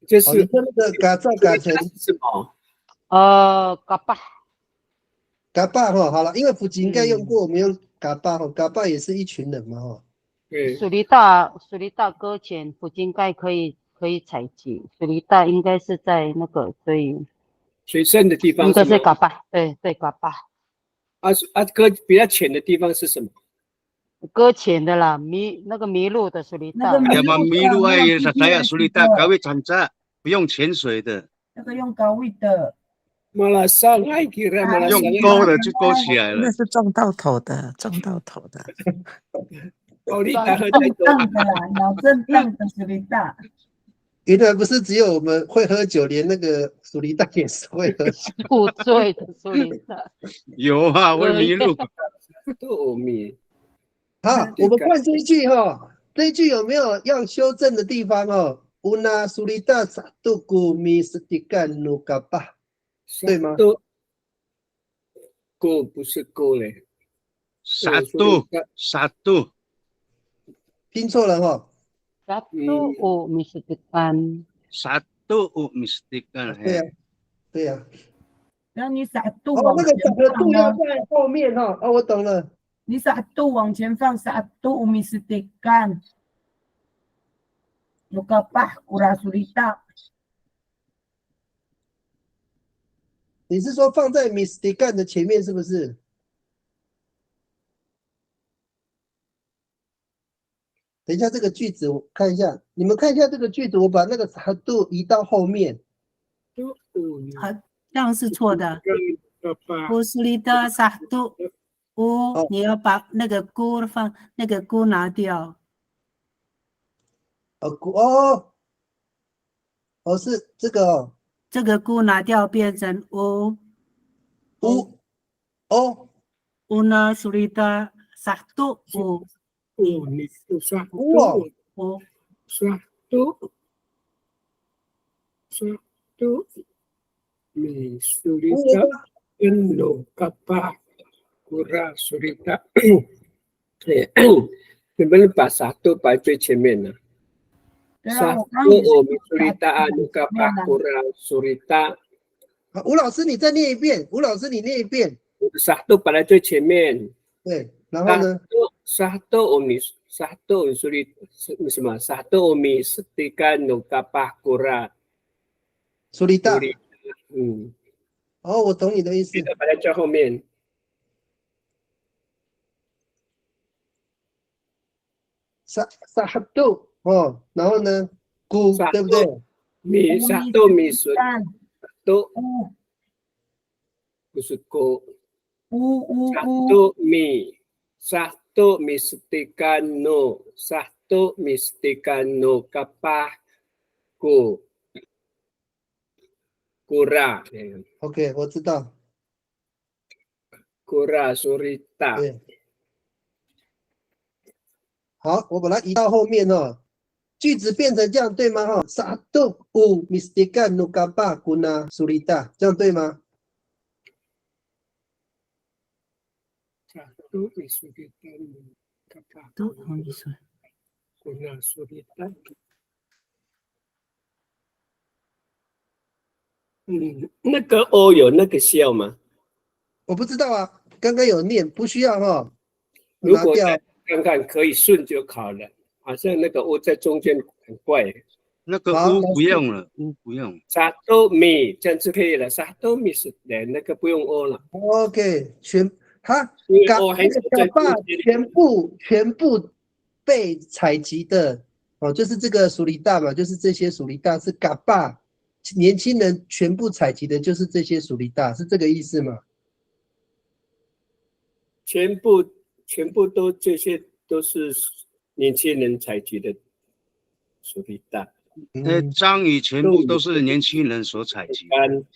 就是你说那个嘎造嘎成什么？嘎巴，嘎巴哈，好了，因为福金盖用过，我们用嘎巴哈，嘎巴也是一群人嘛哈。对，水梨大搁浅，福金盖可以采集，水梨大应该是在那个水深的地方，应该是嘎巴，对嘎巴。搁比较浅的地方是什么？搁浅的啦，那个迷路的水梨大。要么迷路啊，也是在呀，水梨大高位产渣，不用潜水的。那个用高位的。马拉上来给他们用勾的就勾起来了。那是撞到头的，撞到头的。哦，你打喝太多。震荡的啦，脑震荡的水梨大。原来不是只有我们会喝酒，连那个属梨大也是会喝酒。不对的属梨大。有啊，会迷路。豆米。好，我们看这一句哈，这一句有没有要修正的地方哦 ？Una surita satu gumistikan nukaba， 对吗？go 不是 go 嘞，satu，拼错了哈。Satu mistikan。satu mistikan。对呀，对呀。然后你satu那个整个度要在后面哈。哦，我懂了。你satu往前放，satu mistikan nukaba kura surita。你是说放在 mistikan 的前面是不是？等一下这个句子我看一下，你们看一下这个句子，我把那个 satu 移到后面。好，这样是错的。不是你的satu，你要把那个菇放，那个菇拿掉。是这个哦。这个菇拿掉变成una surita satu你satu mi surita nukaba kura surita。你们把satu摆最前面了。satu mi surita nukaba kura surita。吴老师，你再念一遍。吴老师，你念一遍。satu 摆在最前面。对，然后呢？satu surita什么？satu mi surita nukaba kura surita。我懂你的意思。摆在最后面。satu 然后呢？菇对不对？satu mi surita。不是锅。satu mistikan no kapah kura。OK， 我知道。kura surita。对。好，我把它移到后面哦。句子变成这样对吗？satu mistikan no kapah kura surita， 这样对吗？satu mistikan no kapah kura surita。那个 o 有那个笑吗？我不知道啊，刚刚有念，不需要哈。如果看看可以顺就好了，好像那个乌在中间很怪。那个乌不用了，乌不用。沙多米这样就可以了，沙多米是连那个不用欧了。OK，它全部被采集的哦，就是这个属里大嘛，就是这些属里大是嘎巴，年轻人全部采集的就是这些属里大，是这个意思吗？全部都这些都是年轻人采集的属里大。章鱼全部都是年轻人所采集。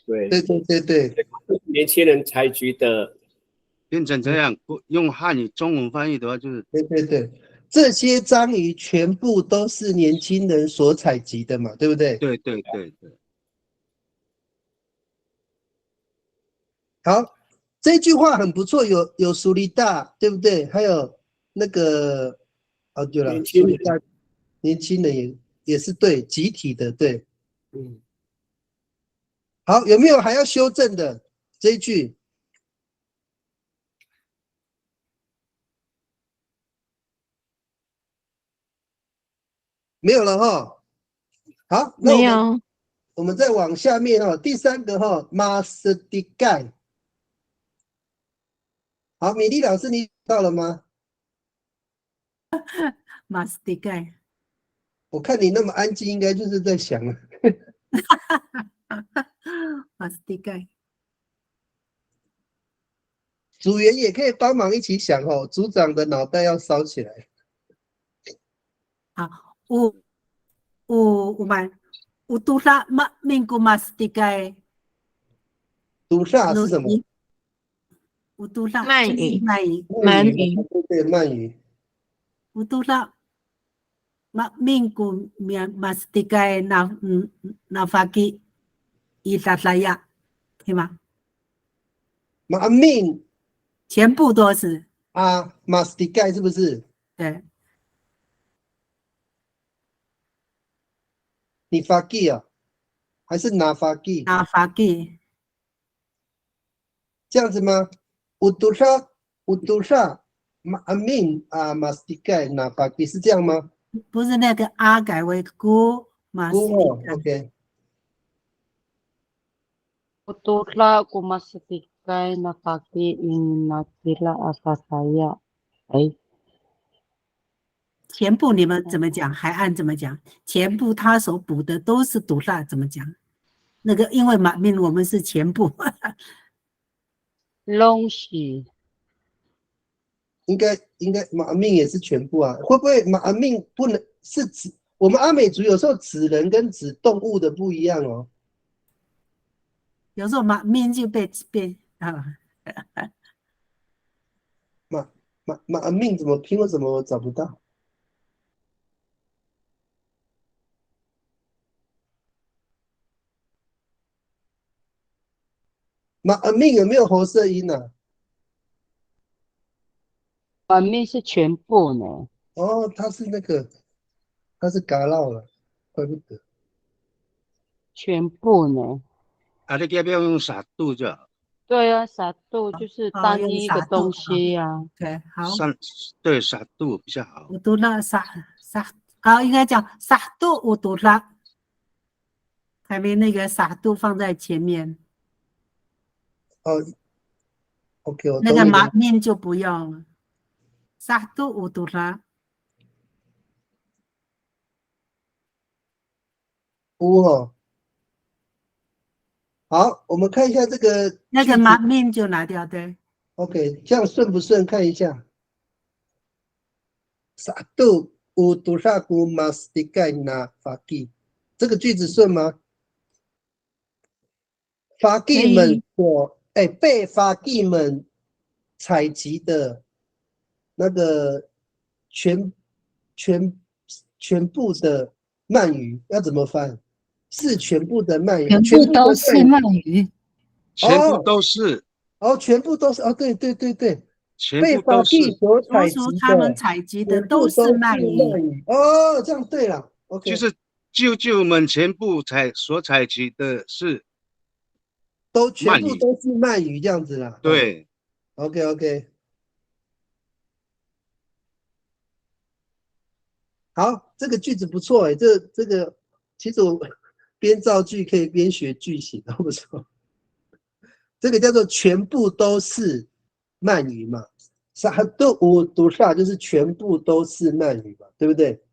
对，年轻人采集的，变成这样，用汉语中文翻译的话就是。对，这些章鱼全部都是年轻人所采集的嘛，对不对？对。好，这句话很不错，有属里大，对不对？还有那个对了，属里大，年轻人也是对，集体的对。好，有没有还要修正的这一句？没有了哈。好，那我们再往下面哈，第三个哈 ，mastigai。好，米粒老师，你到了吗？mastigai。我看你那么安静，应该就是在想了。mastigai。组员也可以帮忙一起想哦，组长的脑袋要烧起来。好，我们读啥minggu mastigai。读啥是什么？我读啥？鳗鱼。对，鳗鱼。我读啥？minggu mastigai nafaki itataya， 对吗？min 全部都是啊 ，mastigai 是不是？对。你发 gi 啊，还是拿发 gi？ 拿发 gi， 这样子吗？udusha min 啊 mastigai 拿发 gi 是这样吗？不是那个啊改为gu mastigai。OK。udusha gu mastigai nafaki inatila asasaya。全部你们怎么讲？海岸怎么讲？全部他所捕的都是毒辣，怎么讲？那个因为马命我们是全部。东西应该马命也是全部啊？会不会马命不能是指我们阿美族有时候指人跟指动物的不一样哦？有时候马命就被啊。马命怎么拼？为什么我找不到？马命有没有喉舌音啊？马命是全部呢。哦，他是嘎烙了，怪不得。全部呢？啊，你要不要用傻度就好？对啊，傻度就是单一的东西啊。对，好。对，傻度比较好。我读了好，应该讲傻度，我读了，还没那个傻度放在前面。哦 ，OK， 那个马面就不用了。傻度我读了。哦。好，我们看一下这个那个马面就拿掉，对。OK， 这样顺不顺？看一下。Satu utusaku mastigai nafaki， 这个句子顺吗？法纪们被法纪们采集的那个全部的鳗鱼要怎么翻？是全部的鳗鱼，全部都是鳗鱼，全部都是全部都是对，被法纪所他们采集的都是鳗鱼哦，这样对了 ，OK， 就是舅舅们全部所采集的是全部都是鳗鱼这样子啦，对 OK， 好，这个句子不错哎，这个其实我边造句可以边学句型，不错。这个叫做全部都是鳗鱼嘛，都我读下就是全部都是鳗鱼嘛，对不对？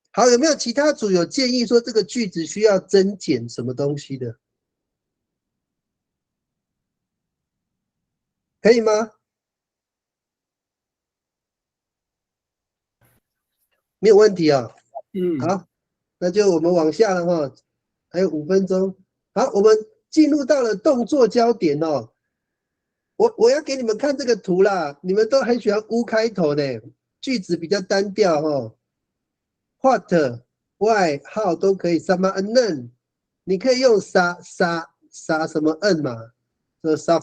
好，有没有其他组有建议说这个句子需要增减什么东西的？可以吗？没有问题啊。好，那就我们往下了哈，还有5分钟。好，我们进入到了动作焦点哦。我要给你们看这个图啦，你们都很喜欢乌开头的，句子比较单调哈。What, why, how 都可以，什么 n， 你可以用啥什么 n 嘛，啥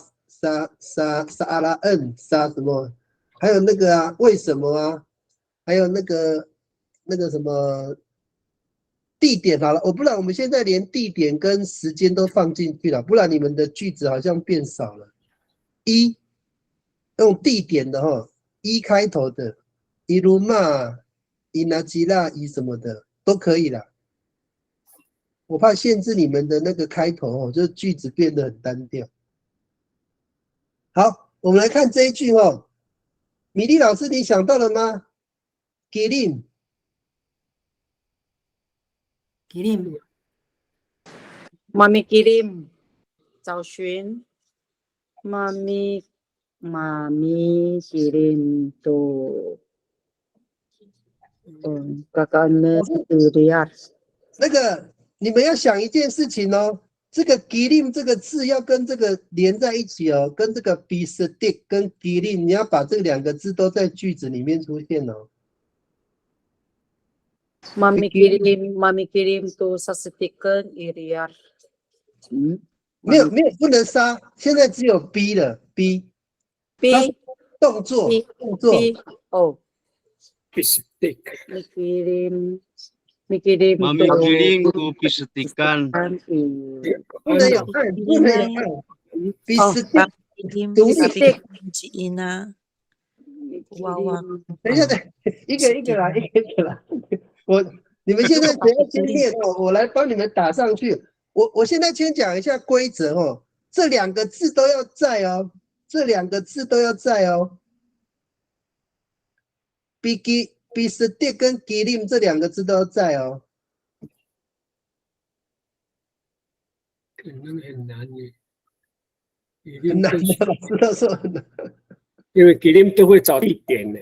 阿拉 n 啥什么，还有那个啊，为什么啊，还有那个什么地点好了，我不然我们现在连地点跟时间都放进去了，不然你们的句子好像变少了。用地点的哈，开头的，伊鲁玛、伊纳吉拉、伊什么的都可以啦。我怕限制你们的那个开头哦，就是句子变得很单调。好，我们来看这一句哦，米莉老师，你想到了吗 ？Kirim， Mami kirim， 找寻。Mami kirim to kakak Iriar。那个你们要想一件事情哦，这个 Kirim 这个字要跟这个连在一起哦，跟这个 Bistik 跟 Kirim， 你要把这2个字都在句子里面出现哦。Mami kirim to sasitikan Iriar。没有不能杀，现在只有 B 了 B 动作哦 Bistik Mami kirim to Bisitikan， 不能有按Bistik 独立音啊，娃娃，等一下，一个来。你们现在只要先练哦，我来帮你们打上去。我现在先讲一下规则哦，这2个字都要在哦，Bistik 跟 Kirim 这2个字都要在哦。很难耶，很难的，老师都说很难，因为 Kirim 都会找地点呢。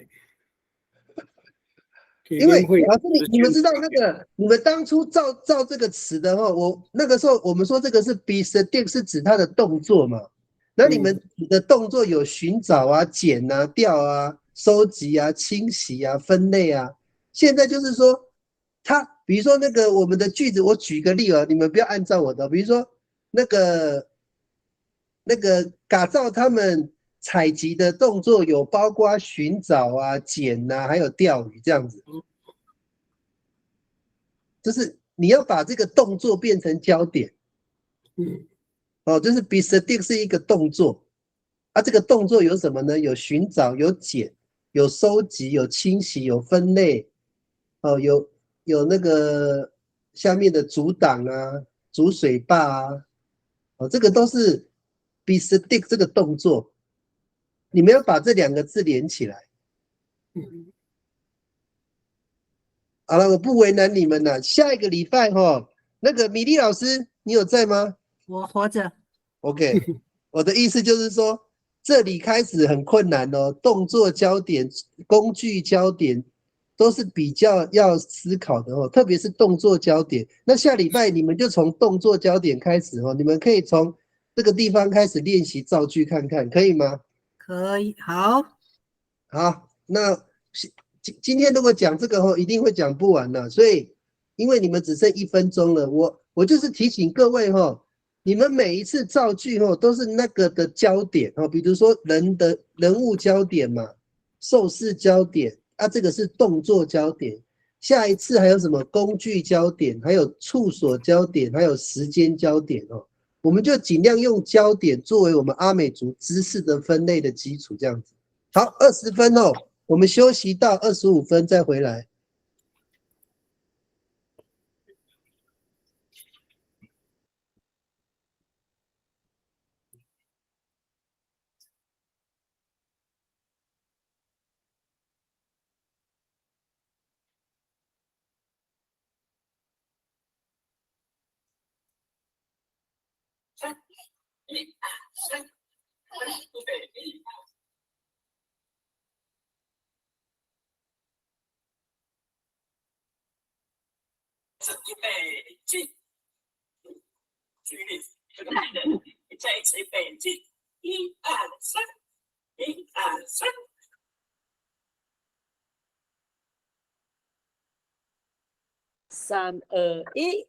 因为老师你们知道那个你们当初造这个词的话，我那个时候我们说这个是 Bistik 是指它的动作嘛，那你们的动作有寻找啊、捡啊、调啊、收集啊、清洗啊、分类啊，现在就是说它，比如说那个我们的句子，我举个例哦，你们不要按照我的，比如说那个嘎造他们采集的动作有包括寻找啊、捡啊，还有钓鱼这样子，就是你要把这个动作变成焦点。就是 Bistik 是一个动作啊，这个动作有什么呢？有寻找、有捡、有收集、有清洗、有分类，有那个下面的阻挡啊、煮水坝啊，这个都是 Bistik 这个动作。你们要把这2个字连起来。好了，我不为难你们了。下一个礼拜那个米莉老师，你有在吗？我活着。OK， 我的意思就是说，这里开始很困难哦。动作焦点、工具焦点都是比较要思考的哦，特别是动作焦点。那下礼拜你们就从动作焦点开始哦，你们可以从这个地方开始练习造句看看，可以吗？可以，好，那今天如果讲这个一定会讲不完的，所以因为你们只剩1分钟了，我就是提醒各位你们每一次造句都是那个的焦点比如说人物焦点嘛，受事焦点啊，这个是动作焦点。下一次还有什么工具焦点，还有处所焦点，还有时间焦点我们就尽量用焦点作为我们阿美族知识的分类的基础，这样子。好，20分哦，我们休息到25分再回来。预备起，举例，再一次预备起，1、2、3，1、2、3。3、2、1。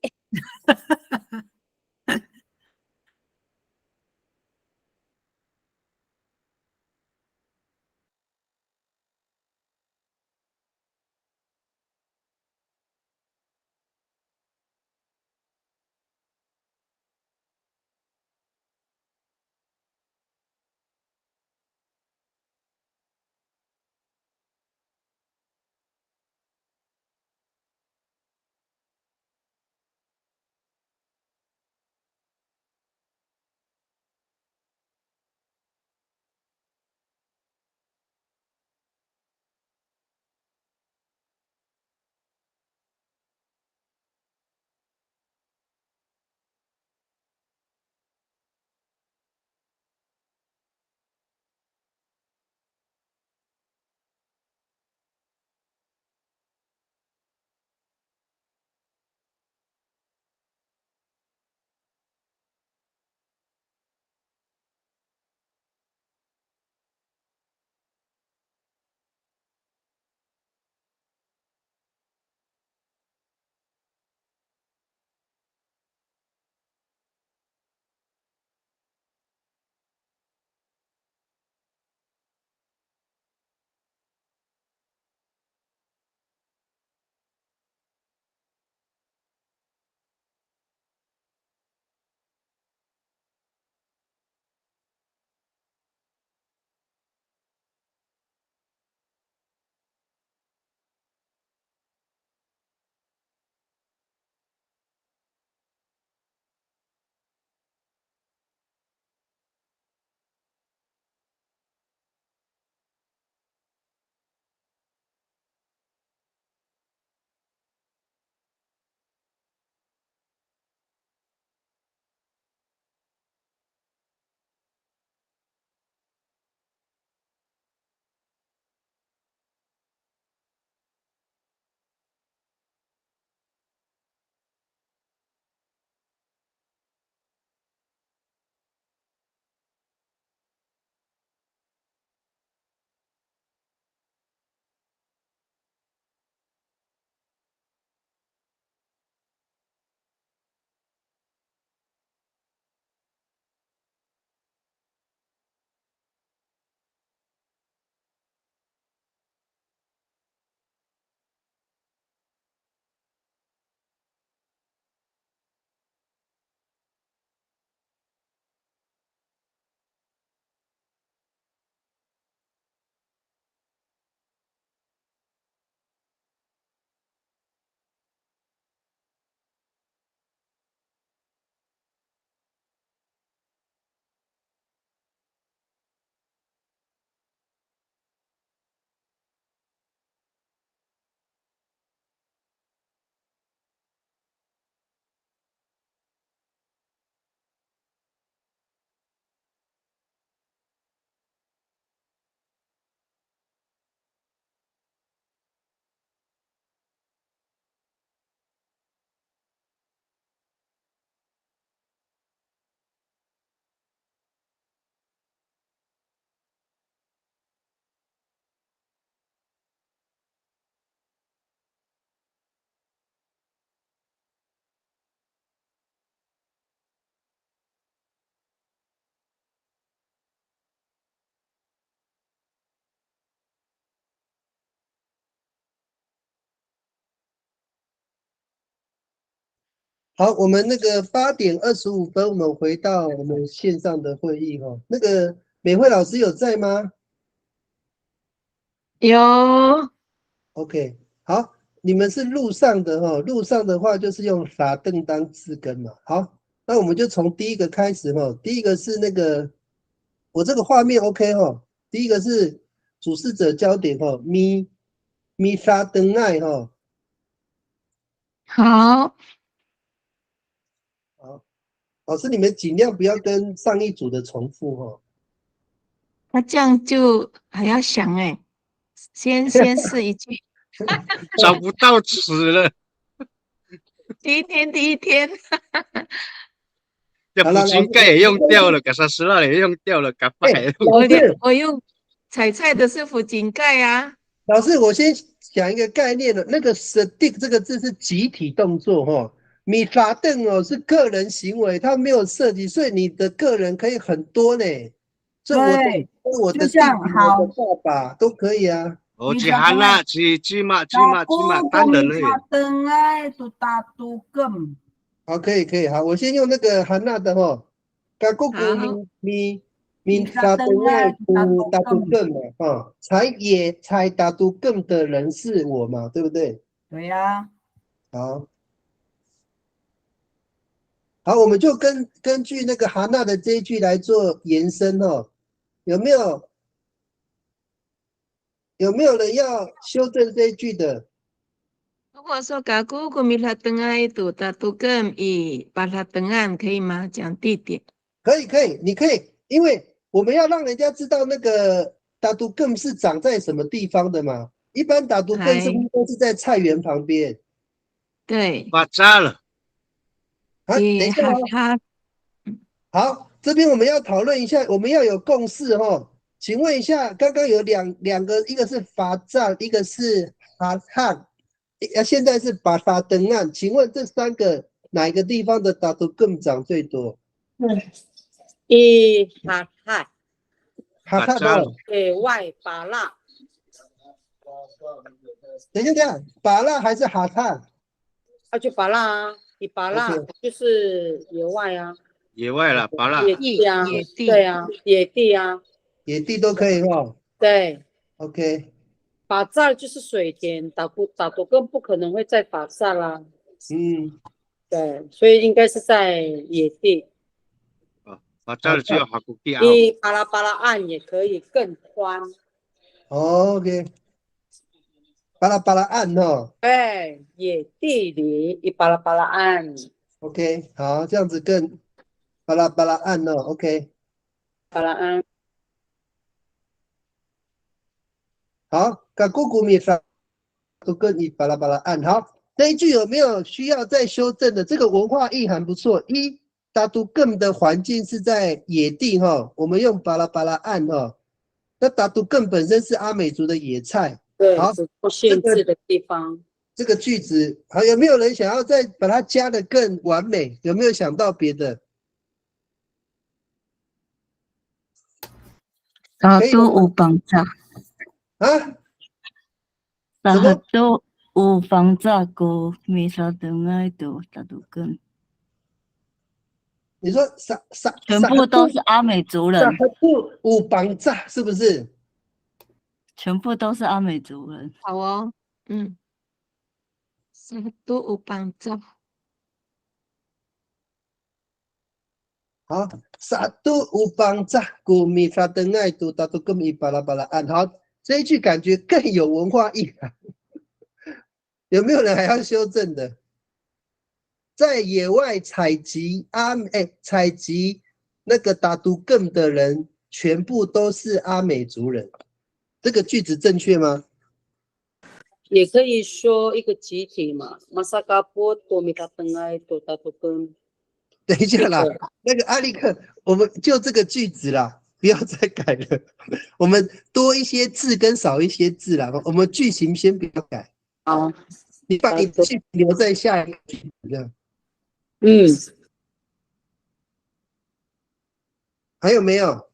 好，我们那个8:25，我们回到我们线上的会议哈。那个美惠老师有在吗？有。OK，好，你们是路上的哈，路上的话就是用法凳当字根嘛。好，那我们就从第一个开始哈。第一个是那个，我这个画面 OK 哈。第一个是主事者焦点哈，咪发灯爱哈。好。好，老师你们尽量不要跟上一组的重复哈。那这样就还要想哎，先试一句。找不到词了。第一天。这福金盖也用掉了，嘎萨斯拉也用掉了，嘎巴也用掉了。我用彩菜的是福金盖啊。老师，我先讲一个概念的，那个 stick 这个字是集体动作哈，米法凳哦是个人行为，它没有涉及，所以你的个人可以很多呢。所以我的弟弟、我的爸爸都可以啊。哦，是哈娜，是芝麻，单人而已。好，可以，好，我先用那个哈娜的哈，嘎咕咕咪发灯爱嘟达嘟更嘛，哈，才达嘟更的人是我嘛，对不对？对呀。好，我们就根据那个哈娜的这一句来做延伸哦，有没有人要修正这一句的？如果说嘎咕咕米拉登爱读达读更以把它登岸可以吗？讲地点。可以，你可以，因为我们要让人家知道那个达都更是长在什么地方的嘛。一般达都更是不是都是在菜园旁边？对。发炸了。啊，等一下哦。好，这边我们要讨论一下，我们要有共识哦。请问一下，刚刚有两个，一个是法藏，一个是哈汉，现在是把法登岸。请问这三个哪一个地方的达都更长最多？一哈汉，哈汉哦，外巴拉。等一下，巴拉还是哈汉？就巴拉啊，你巴拉就是野外啊。野外了，巴拉。野地啊，对啊，野地啊，野地都可以哦。对 ，OK。法藏就是水田，打赌更不可能会在法藏啦。对，所以应该是在野地。法藏只有哈古地啊。你巴拉巴拉岸也可以更宽。OK。巴拉巴拉岸哦。对，野地里一巴拉巴拉岸。OK， 好，这样子更巴拉巴拉岸哦。OK。巴拉岸。好，嘎咕咕米法都跟你巴拉巴拉岸。好，这一句有没有需要再修正的？这个文化意涵不错。一，达都更的环境是在野地哈，我们用巴拉巴拉岸哈。那达都更本身是阿美族的野菜。对，不限制的地方。这个句子好，有没有人想要再把它加得更完美？有没有想到别的？达都有帮助啊？达都有帮助过米沙登爱读达都更。你说全部都是阿美族人。达都有帮助是不是？全部都是阿美族人。好哦，达都有帮助。好，达都有帮助过米沙登爱读达都更伊巴拉巴拉岸。好，这一句感觉更有文化意涵。有没有人还要修正的？在野外采集那个达都更的人，全部都是阿美族人。这个句子正确吗？也可以说一个集体嘛。马萨嘎波多米达登爱多达都更。等一下啦，那个阿力克，我们就这个句子啦，不要再改了。我们多一些字跟少一些字啦，我们句型先不要改。好，你把你句留在下一个句子这样。还有没有？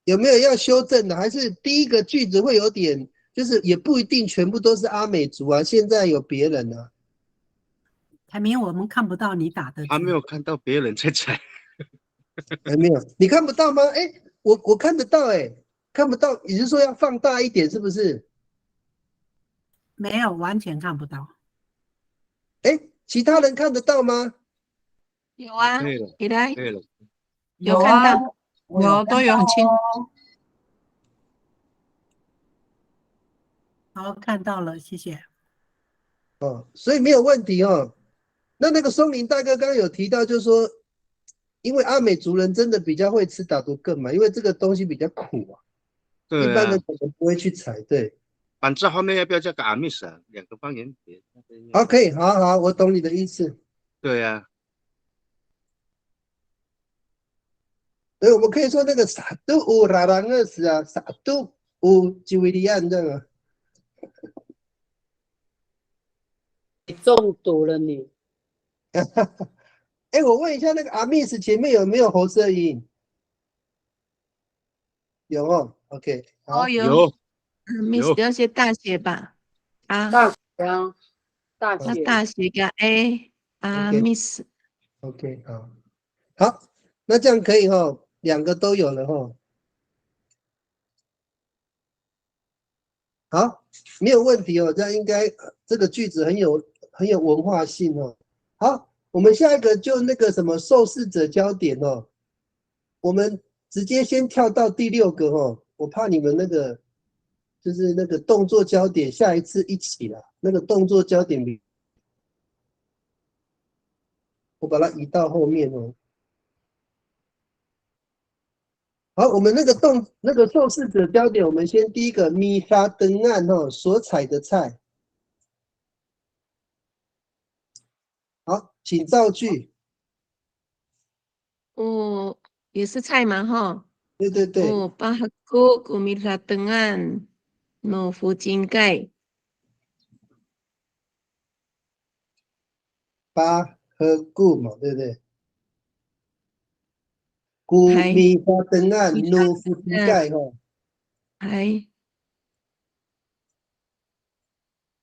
有没有要修正的？还是第一个句子会有点，就是也不一定全部都是阿美族啊，现在有别人啊。海明，我们看不到你打的字。还没有看到别人在猜。还没有，你看不到吗？哎，我看得到哎，看不到，也就是说要放大一点，是不是？没有，完全看不到。哎，其他人看得到吗？有啊，对了，你来，对了，有看到，有都有很清。好，看到了，谢谢。哦，所以没有问题哦。那个松林大哥刚刚有提到，就是说，因为阿美族人真的比较会吃打毒更嘛，因为这个东西比较苦啊，一对啊。般的可能不会去采。对，反正后面要不要加个阿密斯啊？两个方言别。好，可以，好好，我懂你的意思。对啊。所以我们可以说那个傻都乌拉拉二十啊，傻都乌吉维利安这样啊。你中毒了你。哎，我问一下，那个阿密斯前面有没有喉舌音？有哦，OK，好。哦，有，Miss 要写大写吧？啊，大写啊，大那写。大写个 A 啊 ，Miss。OK， 好，好，那这样可以哈，两个都有了哈。好，没有问题哦，这样应该这个句子很有文化性哦。好，我们下一个就那个什么受试者焦点哦，我们直接先跳到第6个哦，我怕你们那个就是那个动作焦点，下一次一起啦，那个动作焦点我把它移到后面哦。好，我们那个受试者焦点，我们先第一个米沙登岸哦，所采的菜。好，请造句。哦，也是菜嘛哈。对对对。哦，巴哈库古米拉登岸，诺福金盖。巴和古嘛，对不对？古米沙登岸，诺福金盖哈。还。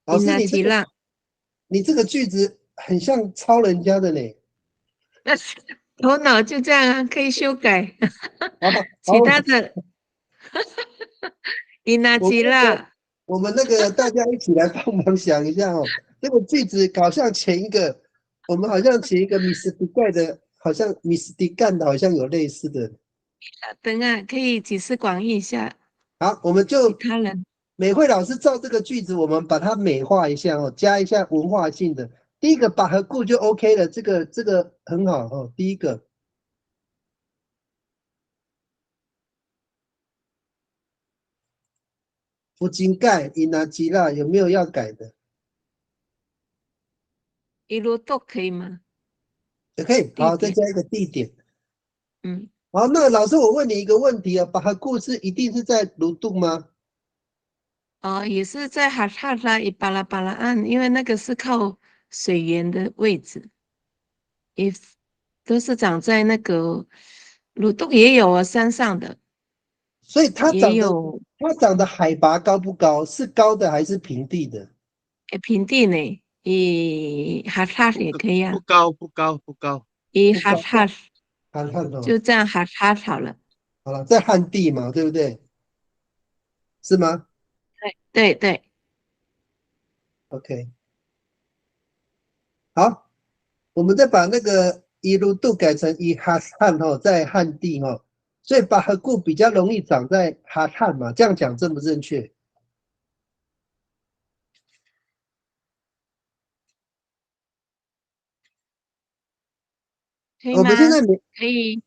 老师，你这个句子很像抄人家的呢。那头脑就这样啊，可以修改。其他的，伊纳吉拉。我们那个大家一起来帮忙想一下哦，这个句子好像前一个，我们好像前一个 Miss 迪盖的，好像 Miss 迪干的，好像有类似的。等啊，可以集思广益一下。好，我们就其他人。美惠老师照这个句子，我们把它美化一下哦，加一下文化性的。第一个把和故就 OK 了，这个很好哦。第一个，福金盖、伊纳吉拉有没有要改的？一路都可以吗？也可以，好，再加一个地点。嗯。好，那老师，我问你一个问题啊，把和故是一定是在卢杜吗？哦，也是在哈萨拉伊巴拉巴拉岸，因为那个是靠水源的位置，也都是长在那个鲁东也有啊，山上的。所以它长的海拔高不高？是高的还是平地的？平地呢，哈萨也可以啊。不高，不高，不高。哈萨，就这样哈萨好了。好了，在旱地嘛，对不对？是吗？对对。OK， 好，我们再把那个伊鲁杜改成伊哈汉哈，在旱地哈，所以把和固比较容易长在哈汉嘛，这样讲正不正确？可以吗？我们现在可以。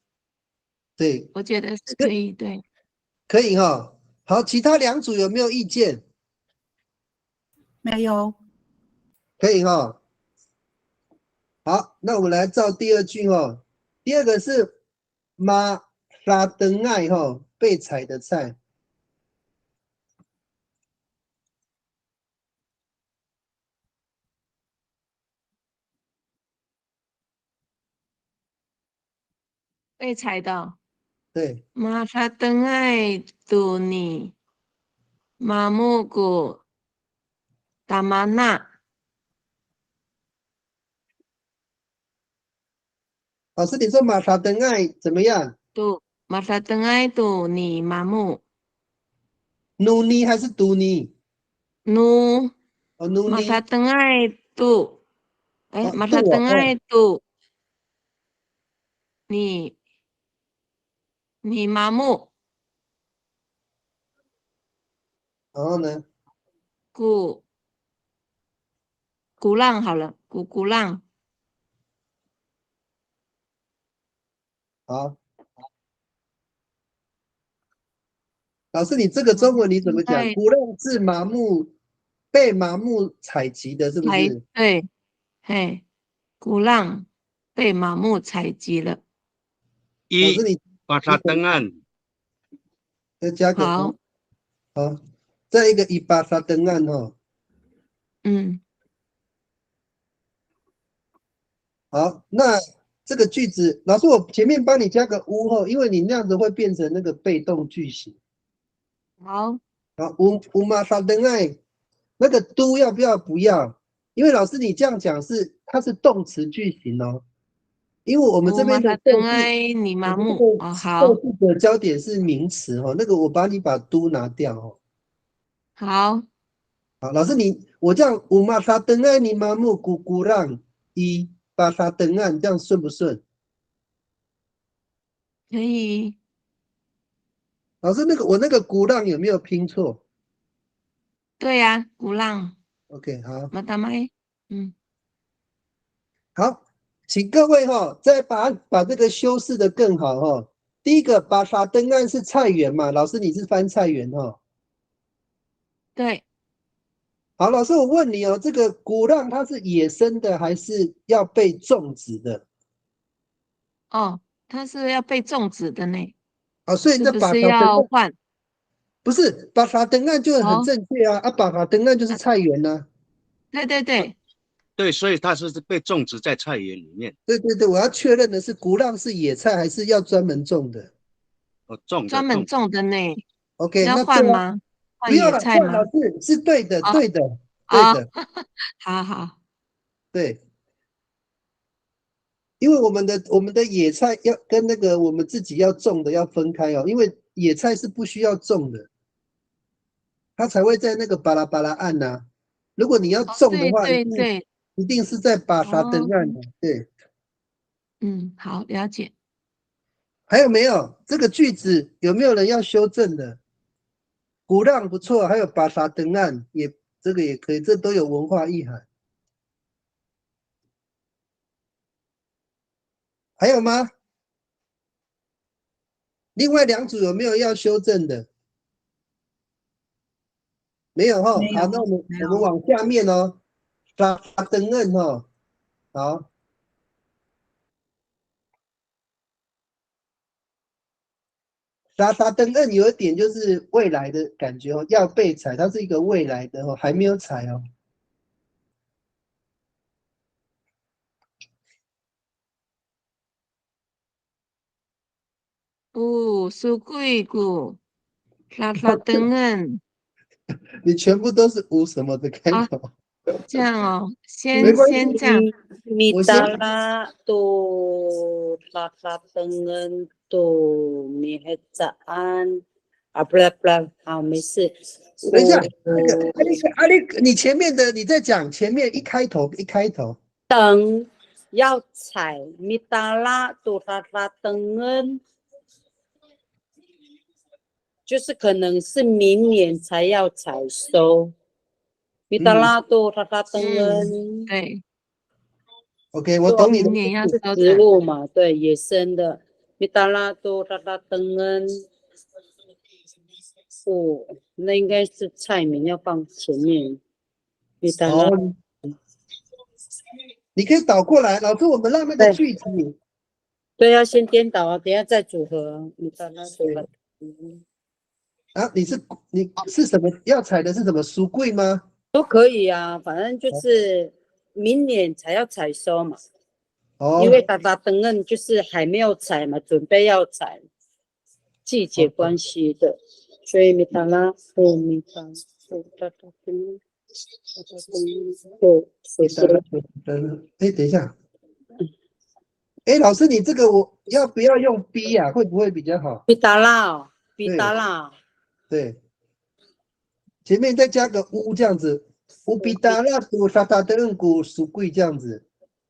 对，我觉得是可以，对。可以哈。好，其他两组有没有意见？没有。可以哈。好，那我们来照第二句哦。第二个是马拉登爱哈，被采的菜。被踩到。对。马拉登爱杜尼。马木古达玛纳。老师，你说马萨登爱怎么样？杜马萨登爱杜你马木。努尼还是杜尼？努。哦，努尼。马萨登爱杜。哎，马萨登爱杜。你麻木。然后呢？鼓浪好了，鼓浪。好。老师，你这个中文你怎么讲？鼓浪是麻木，被麻木采集的，是不是？对，嘿，鼓浪被麻木采集了。老师，你把它登岸。再加个好，好，再一个伊巴萨登岸哦。嗯。好，那这个句子，老师，我前面帮你加个乌后，因为你那样子会变成那个被动句型。好。好，乌马萨登岸，那个都要不要？因为老师你这样讲它是动词句型哦。因为我们这边的动词，你麻木哦，好。动词的焦点是名词哦，那个我把你把都拿掉哦。好。好，老师我这样乌马萨登岸你麻木鼓浪伊巴萨登岸，这样顺不顺？可以。老师，我那个鼓浪有没有拼错？对呀，鼓浪。OK， 好。马达麦，好，请各位再把这个修饰的更好第一个巴萨登岸是菜园嘛，老师你是翻菜园对。好，老师我问你这个鼓浪它是野生的还是要被种植的？哦，它是要被种植的呢。所以这巴萨登要换？不是，巴萨登岸就很正确啊，巴萨登岸就是菜园啊。对。对，所以它是被种植在菜园里面。对，我要确认的是鼓浪是野菜还是要专门种的？专门种的呢。OK， 要换吗？不要了，换吗？是对的，对的。好。对。因为我们的野菜要跟那个我们自己要种的要分开因为野菜是不需要种的，它才会在那个巴拉巴拉岸呐。如果你要种的话，对，一定是在巴沙登岸的。对。好，了解。还有没有这个句子有没有人要修正的？鼓浪不错，还有巴沙登岸这个也可以，这都有文化意涵。还有吗？另外2组有没有要修正的？没有好，那我们往下面沙登岸好。沙登岸有一点就是未来的感觉要被采，它是一个未来的还没有采苏贵古沙登岸。你全部都是无什么的开头。这样先这样。米达拉都沙登岸都米黑扎安不啦，好，没事。等一下，阿力，你前面的你在讲前面一开头。等要采米达拉都沙登岸。就是可能是明年才要采收，米达拉多塔登恩，对 ，OK， 我懂你的意思。植物嘛，对，野生的米达拉多塔登恩，那应该是菜名要放前面，米达拉。你可以倒过来，老师，我们让那个句子。对，要先颠倒等一下再组合米达拉多。你是什么要采的？是什么书柜吗？都可以啊，反正就是明年才要采收嘛。因为塔登岸就是还没有采嘛，准备要采，季节关系的。所以米达拉不米达不达达登不谁哎，等一下，哎，老师，你这个我要不要用 B 呀？会不会比较好？米达拉米达拉，对，前面再加个乌这样子，乌比达拉古沙达登古属贵这样子。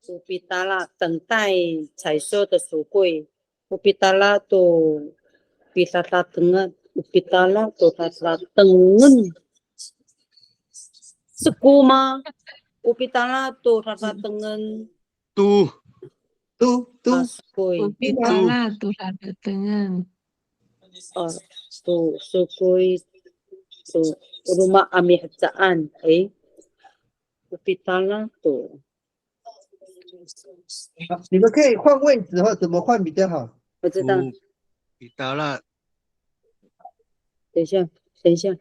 乌比达拉等待采收的属贵，乌比达拉都比达达登啊，乌比达拉都达达登恩，是姑吗？乌比达拉都达达登恩，都乌比达拉都达达登恩，都属贵都rumah amih hajaan,乌比达拉都。你们可以换位置或怎么换比较好？我知道。比达拉，等一下，等一下。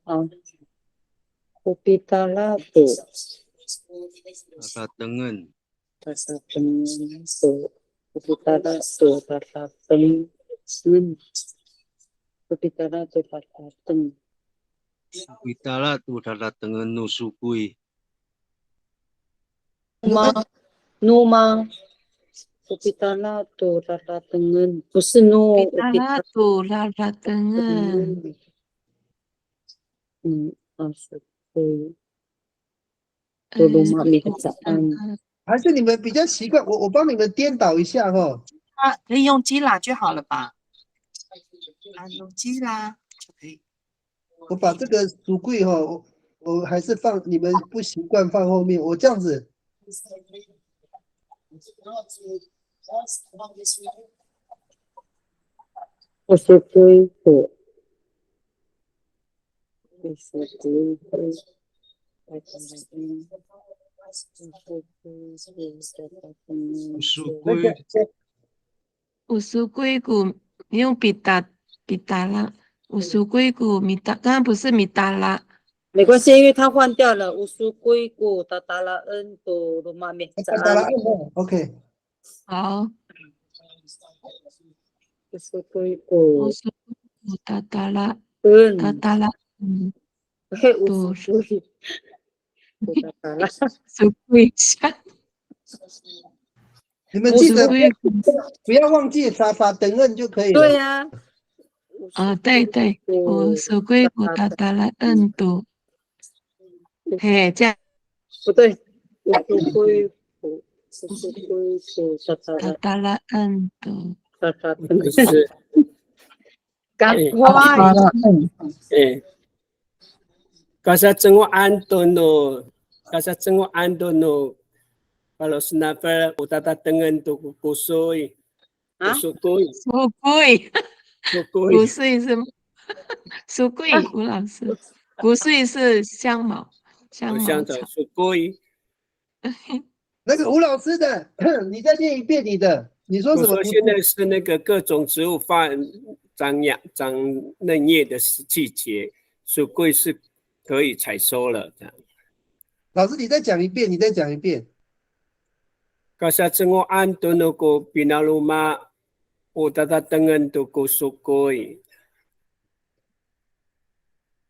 好。乌比达拉都。达达登恩。达达登都，乌比达拉都达达登恩。乌比达拉都达达登。Bitala tu darat dengan nusukui. Numa. Upitala tu darat dengan. 不是 no. Upitala tu darat dengan. 还是你们比较习惯我帮你们颠倒一下哈。可以用基拉就好了吧？用基拉就可以。我把这个属柜哈，我还是放你们不习惯放后面，我这样子。我是龟的，乌苏龟骨，你用比达拉。乌苏龟骨米达，刚刚不是米达拉，没关系，因为它换掉了。乌苏龟骨达达拉恩多罗马米达达拉恩 ，OK， 好。乌苏龟骨，乌苏龟骨达达拉恩，达达拉，乌苏龟，达达拉，苏龟山。你们记得不要忘记沙发等摁就可以了。对呀。对对，乌苏龟骨达达拉恩多。嘿，这样不对，乌苏龟骨，乌苏龟骨达达拉恩多。达达就是。赶快。Kasa cengok Antono, kasa cengok Antono. Kalau snapper utata tengen tu kusui, kusukui. 古穗是吗？苏桂吴老师，古穗是香茅，香茅草。苏桂。那个吴老师的，你再念一遍你的，你说什么？我说现在是那个各种植物长嫩叶的季节，苏桂是可以采收了。这样。老师，你再讲一遍，你再讲一遍。Kasa cengok Antono ko pinaluma utata tengen tu kusukui.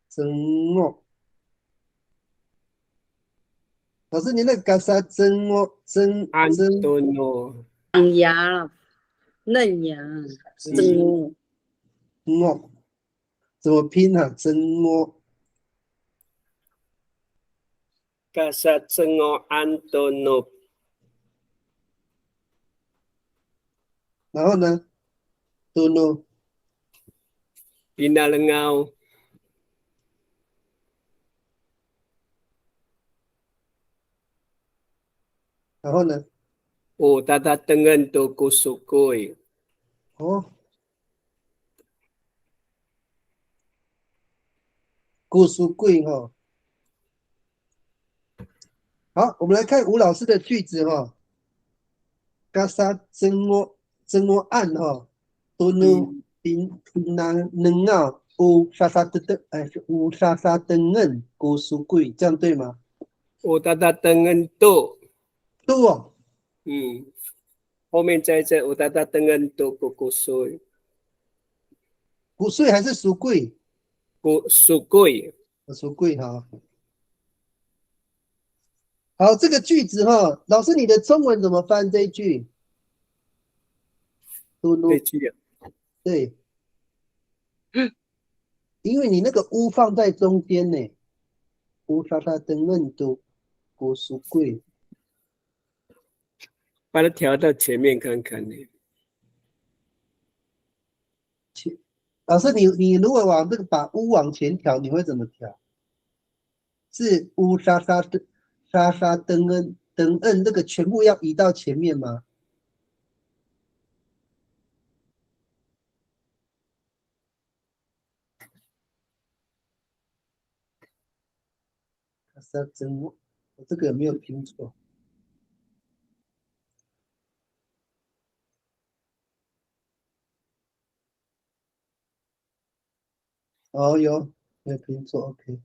cengok，老师，你那个啥cengok Antono， 嫩芽，嫩芽，cengok，怎么拼啊？cengok。Kasa cengok Antono。然后呢 ？Tono。Pinalengau。然后呢？哦，tata tengen tu kusukui。哦。kusukui 哈。好，我们来看吴老师的句子哈。Kasa cengok an 哈 ，tono pinalengau u sasa tengen kusukui，这样对吗？哦，tata tengen tu。tu 哦。后面再乌达达登恩多古穗，古穗还是属贵？属贵，属贵哈。好，这个句子哈，老师你的中文怎么翻这一句？这句啊，对，因为你那个乌放在中间呢，乌沙沙登恩多古属贵。把它调到前面看看呢。老师，你如果往这个把乌往前调，你会怎么调？是乌沙沙的沙沙登恩这个全部要移到前面吗？沙真，我这个有没有拼错？哦，有，没有拼错 ，OK。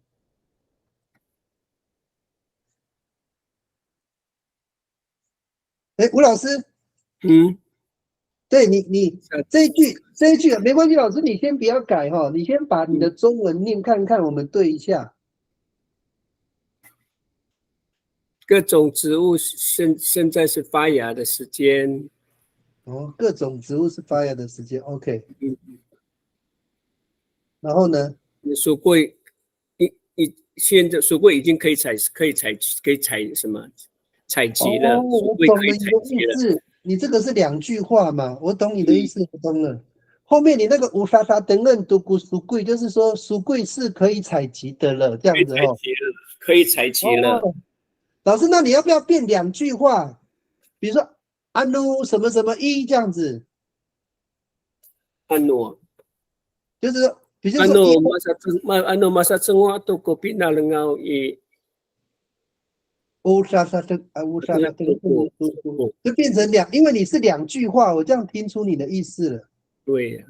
哎，吴老师，对你这一句没关系，老师你先不要改哈，你先把你的中文念看看，我们对一下。各种植物现在是发芽的时间。哦，各种植物是发芽的时间 ，OK。然后呢？属桂，现在属桂已经可以采什么？采集了，我懂了你的意思。你这个是2句话嘛？我懂你的意思，我懂了。后面你那个乌沙沙登恩独孤属桂，就是说属桂是可以采集的了，这样子哦。可以采集了。老师，那你要不要变2句话？比如说安努什么什么一这样子。安努，就是说，比如说安努masa semua tu kopi na lengau i。乌沙沙登就变成因为你是2句话，我这样听出你的意思了。对呀，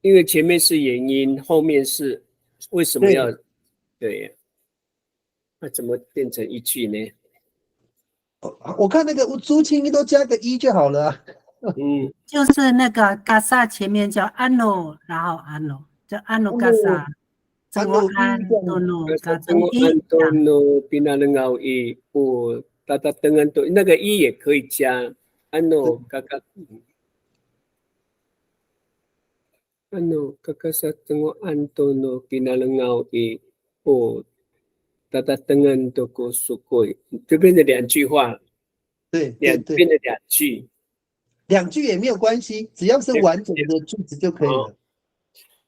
因为前面是原因，后面是为什么要？对呀，那怎么变成1句呢？我看那个朱青都加个1就好了啊。就是那个嘎萨前面叫安诺，然后安诺叫安诺嘎萨。Tengok Antono Pinalengau i tata tengan tu 那个一也可以加 ano kakak sa tengok Antono Pinalengau i tata tengan tu ko sukoi 就变成2句话，对，变成2句，2句也没有关系，只要是完整的句子就可以了。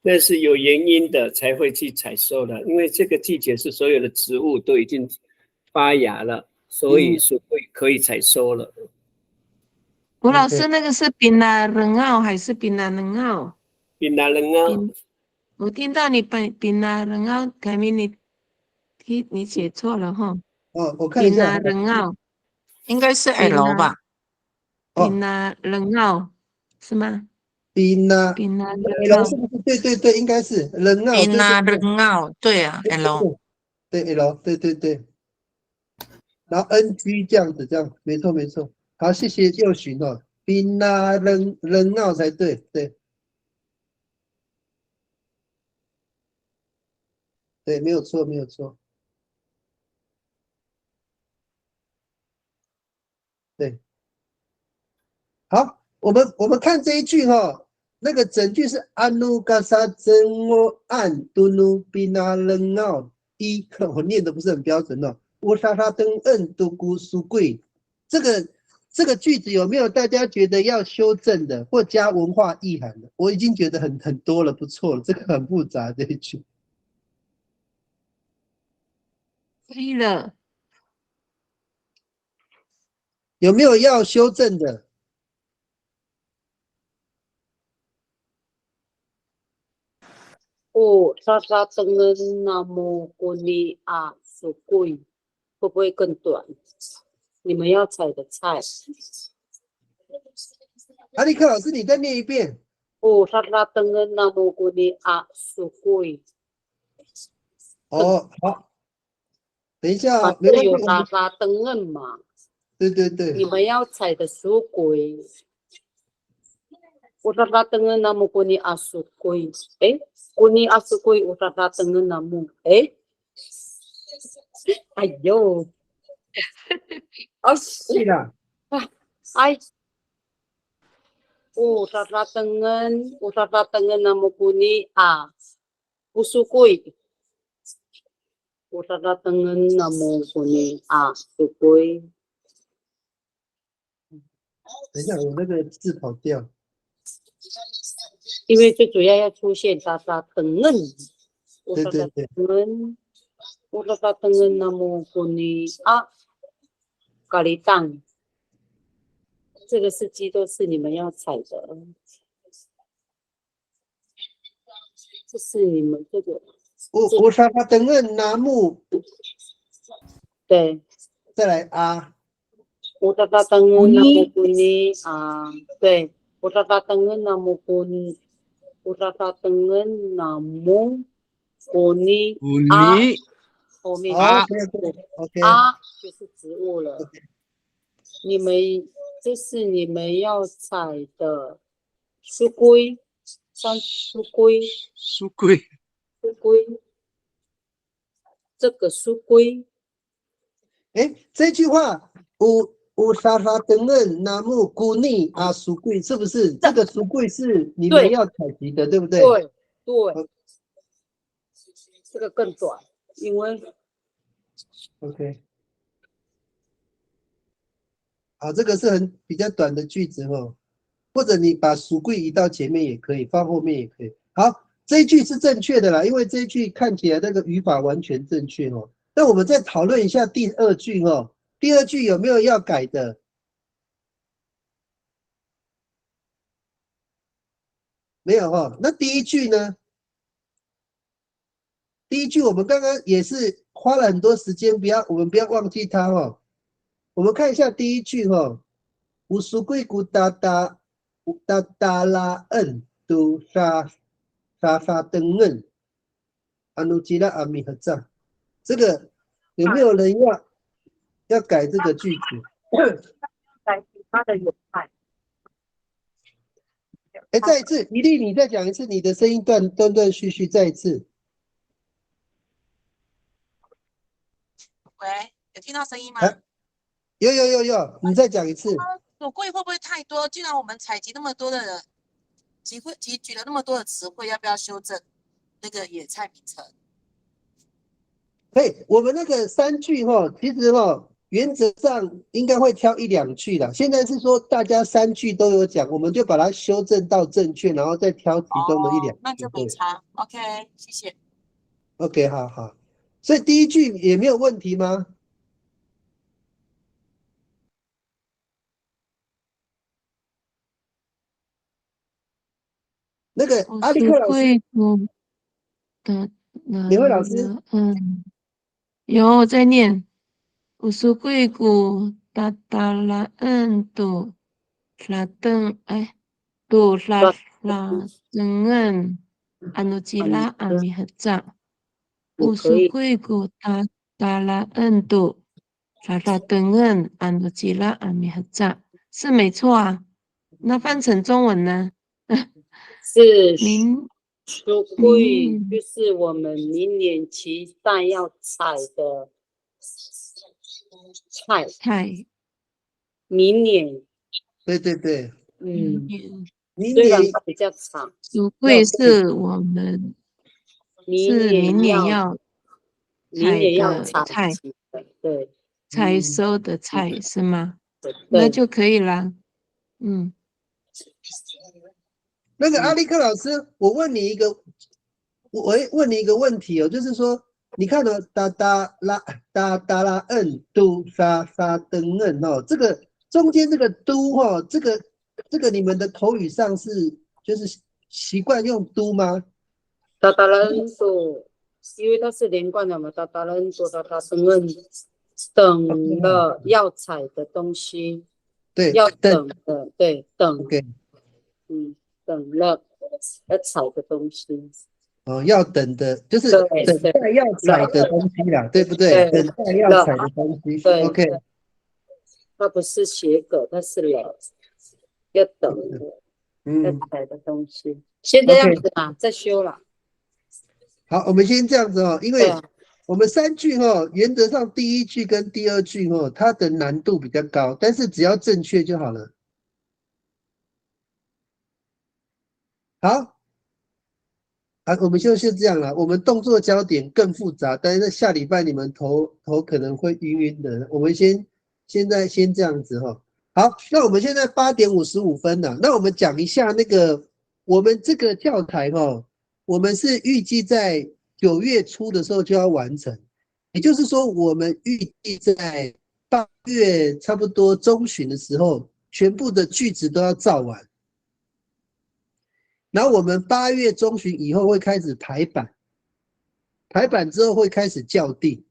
那是有原因的才会去采收的，因为这个季节是所有的植物都已经发芽了，所以是可以采收了。吴老师，那个是宾纳人奥还是宾纳人奥？宾纳人奥。我听到你宾纳人奥，凯明你写错了哈。哦，我看一下。宾纳人奥应该是 L 吧？宾纳人奥是吗？宾纳 L 是不是？对，应该是人奥。宾纳人奥，对啊 ，L。对 L， 对。然后 NG 这样子，这样没错。好，谢谢右巡哦。宾纳人奥才对，对，没有错。对，好，我们看这一句哈，那个整句是安努嘎萨真我安杜努比那人奥一，我念的不是很标准哦。乌沙沙登恩都古苏贵，这个句子有没有大家觉得要修正的或加文化意涵的？我已经觉得很多了，不错了，这个很复杂这一句。可以了。有没有要修正的？沙沙登恩那么古尼啊属贵，会不会更短？你们要采的菜。阿力克老师，你再念一遍。沙沙登恩那么古尼啊属贵。哦，好，等一下，有沙沙登恩嘛？对对对，你们要采的属龟。Utatatengen namu kuni asukui. Kuni asukui utatatengen namu. Ayo.对啦。Ay. Utatatengen namu kuni usukui. Utatatengen namu kuni asukui. 等一下，我那个字跑掉。因为最主要要出现哒哒等恩，对对对，我哒哒等恩那么过呢咖喱蛋，这个是鸡都是你们要采的，这是你们这个。我沙发等恩拿木，对，再来啊。我哒哒等恩那么过呢对，我哒哒等恩那么过呢。Utatatengen namu kuni后面就是植物了。你们这是你们要采的苏龟，苏龟，这个苏龟。这句话乌沙沙等人拿木古尼苏贵是不是？这个苏贵是你们要采集的，对不对？对对，这个更短，因为 OK， 好，这个是比较短的句子哦，或者你把苏贵移到前面也可以，放后面也可以。好，这一句是正确的啦，因为这一句看起来那个语法完全正确哦。那我们再讨论一下第二句哦。第二句有没有要改的？没有哈。那第一句呢？第一句我们刚刚也是花了很多时间，我们不要忘记它哦。我们看一下第一句哈，乌苏贵古达达拉恩都沙登恩阿努吉拉阿米和藏，这个有没有人要改这个句子？改其他的有派。再一次，一粒你再讲一次，你的声音断续续，再一次。喂，有听到声音吗？有，你再讲一次。属贵会不会太多？既然我们采集那么多的人，举了那么多的词汇，要不要修正那个野菜名称？我们那个3句其实原则上应该会挑1、2句的。现在是说大家3句都有讲，我们就把它修正到正确，然后再挑其中的1、2句。那就没差。OK， 谢谢。OK， 好。所以第一句也没有问题吗？那个阿力克老师，哪位老师？有我在念。乌贵古达达拉恩杜拉登杜拉登恩阿努吉拉阿米合藏。乌贵古达达拉恩杜拉登恩阿努吉拉阿米合藏是没错啊。那翻成中文呢？是苏贵，就是我们明年期待要采的菜，明年，对，虽然它比较长，苏贵是我们明年要采的菜，对，采收的菜是吗？那就可以了。那个阿力克老师，我问你一个问题哦，就是说，你看哦，达达拉恩都沙登恩这个中间这个都这个你们的口语上就是习惯用都吗？达达拉恩都，因为它是连贯的嘛，达达拉恩都达达登恩，等了要采的东西，对，要等的，对，等， OK， 等了要采的东西。要等的，就是等待要采的东西啦，对不对？等待要采的东西。OK，它不是写狗，它是了，要等的，要踩的东西。先这样子嘛，再修了。好，我们先这样子哦，因为我们3句哦，原则上第1句跟第2句哦，它的难度比较高，但是只要正确就好了。好，我们就这样了。我们动作焦点更复杂，但是下礼拜你们头可能会晕晕的。我们先这样子哈。好，那我们现在8点55分了。那我们讲一下那个我们这个教材哈，我们是预计在9月初的时候就要完成，也就是说，我们预计在8月差不多中旬的时候，全部的句子都要造完。然后我们8月中旬以后会开始排版，排版之后会开始校订，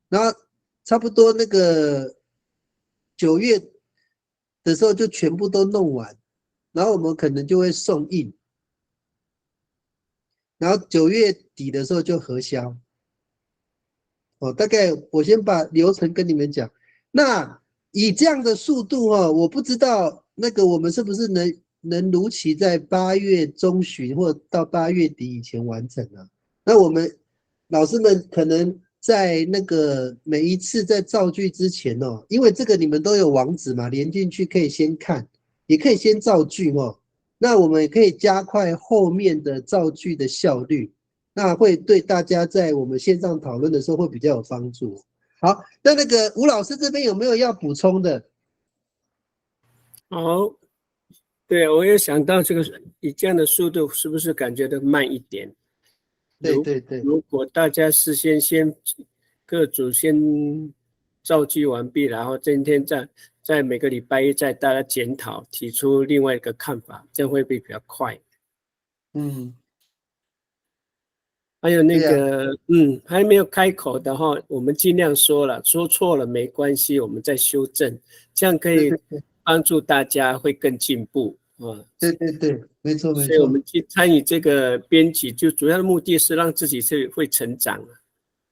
然后差不多那个9月的时候就全部都弄完，然后我们可能就会送印，然后9月底的时候就核销。大概我先把流程跟你们讲。那以这样的速度我不知道那个我们是不是能如期在8月中旬或到8月底以前完成啊？那我们老师们可能在那个每一次在造句之前因为这个你们都有网址嘛，连进去可以先看，也可以先造句那我们也可以加快后面的造句的效率，那会对大家在我们线上讨论的时候会比较有帮助。好，那个吴老师这边有没有要补充的？好。对，我也想到这个，以这样的速度，是不是感觉到慢一点？对对对。如果大家事先各组先造句完毕，然后今天在每个礼拜一再大家检讨，提出另外一个看法，这样会比较快。还有那个，还没有开口的话，我们尽量说了，说错了没关系，我们再修正，这样可以帮助大家会更进步对对对，没错没错。所以我们去参与这个编辑，就主要的目的是让自己是会成长。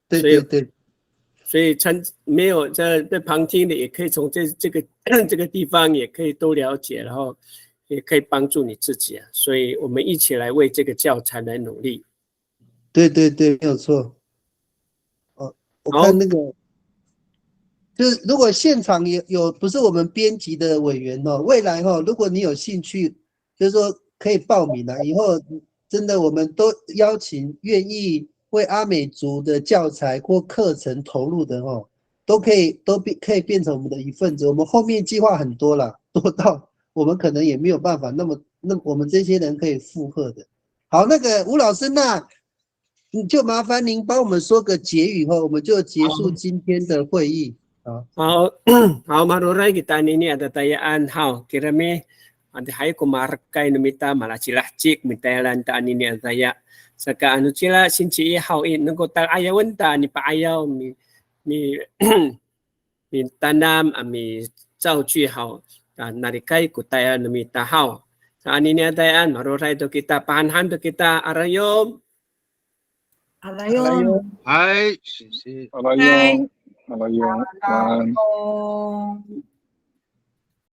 对对对。所以没有在旁听的，也可以从这个地方也可以都了解，然后也可以帮助你自己所以我们一起来为这个教材来努力。对对对，没有错。我看那个，就是如果现场也有不是我们编辑的委员未来如果你有兴趣，就是说可以报名以后真的我们都邀请愿意为阿美族的教材或课程投入的都可以变成我们的一份子。我们后面计划很多了，多到我们可能也没有办法那我们这些人可以负荷的。好，那个吴老师，那你就麻烦您帮我们说个结语我们就结束今天的会议。好, maruray kita ini ada tayaan kirame ada hay kumarkay numita malachilachik mitayalan taan ini ataya saka anu sila sinci hawin nungkotal ayawan ta ni paayaw mi tanam mi 造句好narikay kutaya numita haw sa anini atayaan maruray to kita pahanhan to kita arayom. Alayon. Hai, Alayon. Alayon.